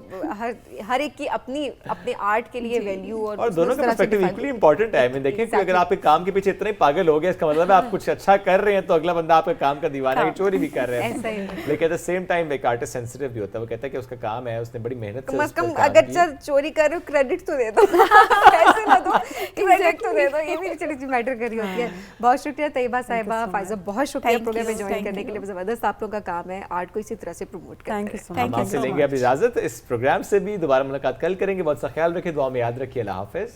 हर एक की अपने आर्ट के लिए वैल्यू और दोनों उस का तरह से पर्सपेक्टिव define इक्वली इंपॉर्टेंट है। मैं देखें कि अगर आपके काम के पीछे इतना ही पागल हो गया, इसका मतलब है आप कुछ अच्छा कर रहे हैं तो अगला बंदा आपके काम का दीवाना है, चोरी भी कर रहे ऐसा ही हैं। लेकिन एट द सेम टाइम एक आर्टिस्ट सेंसिटिव भी होता है, वो कहता है कि उसका काम है, उसने बड़ी मेहनत से कम उस से पर कम काम अगर किया। चल चोरी कर रहे हो क्रेडिट तो दे दो, ऐसे ना दो, क्रेडिट तो दे दो, ये भी चीज मैटर कर रही होती है। बहुत शुक्रिया तैयबा साहिबा, फायजा बहुत शुक्रिया प्रोग्राम में ज्वाइन करने के लिए। जबरदस्त आप लोगों का काम है आर्ट को इसी तरह से प्रमोट करना। थैंक यू सो हम आपसे लेंगे अब इजाजत। इस प्रोग्राम से भी दोबारा मुलाकात कल करेंगे। बहुत सा ख्याल रखिए, दुआ में याद रखिए। अल्लाह हाफिज।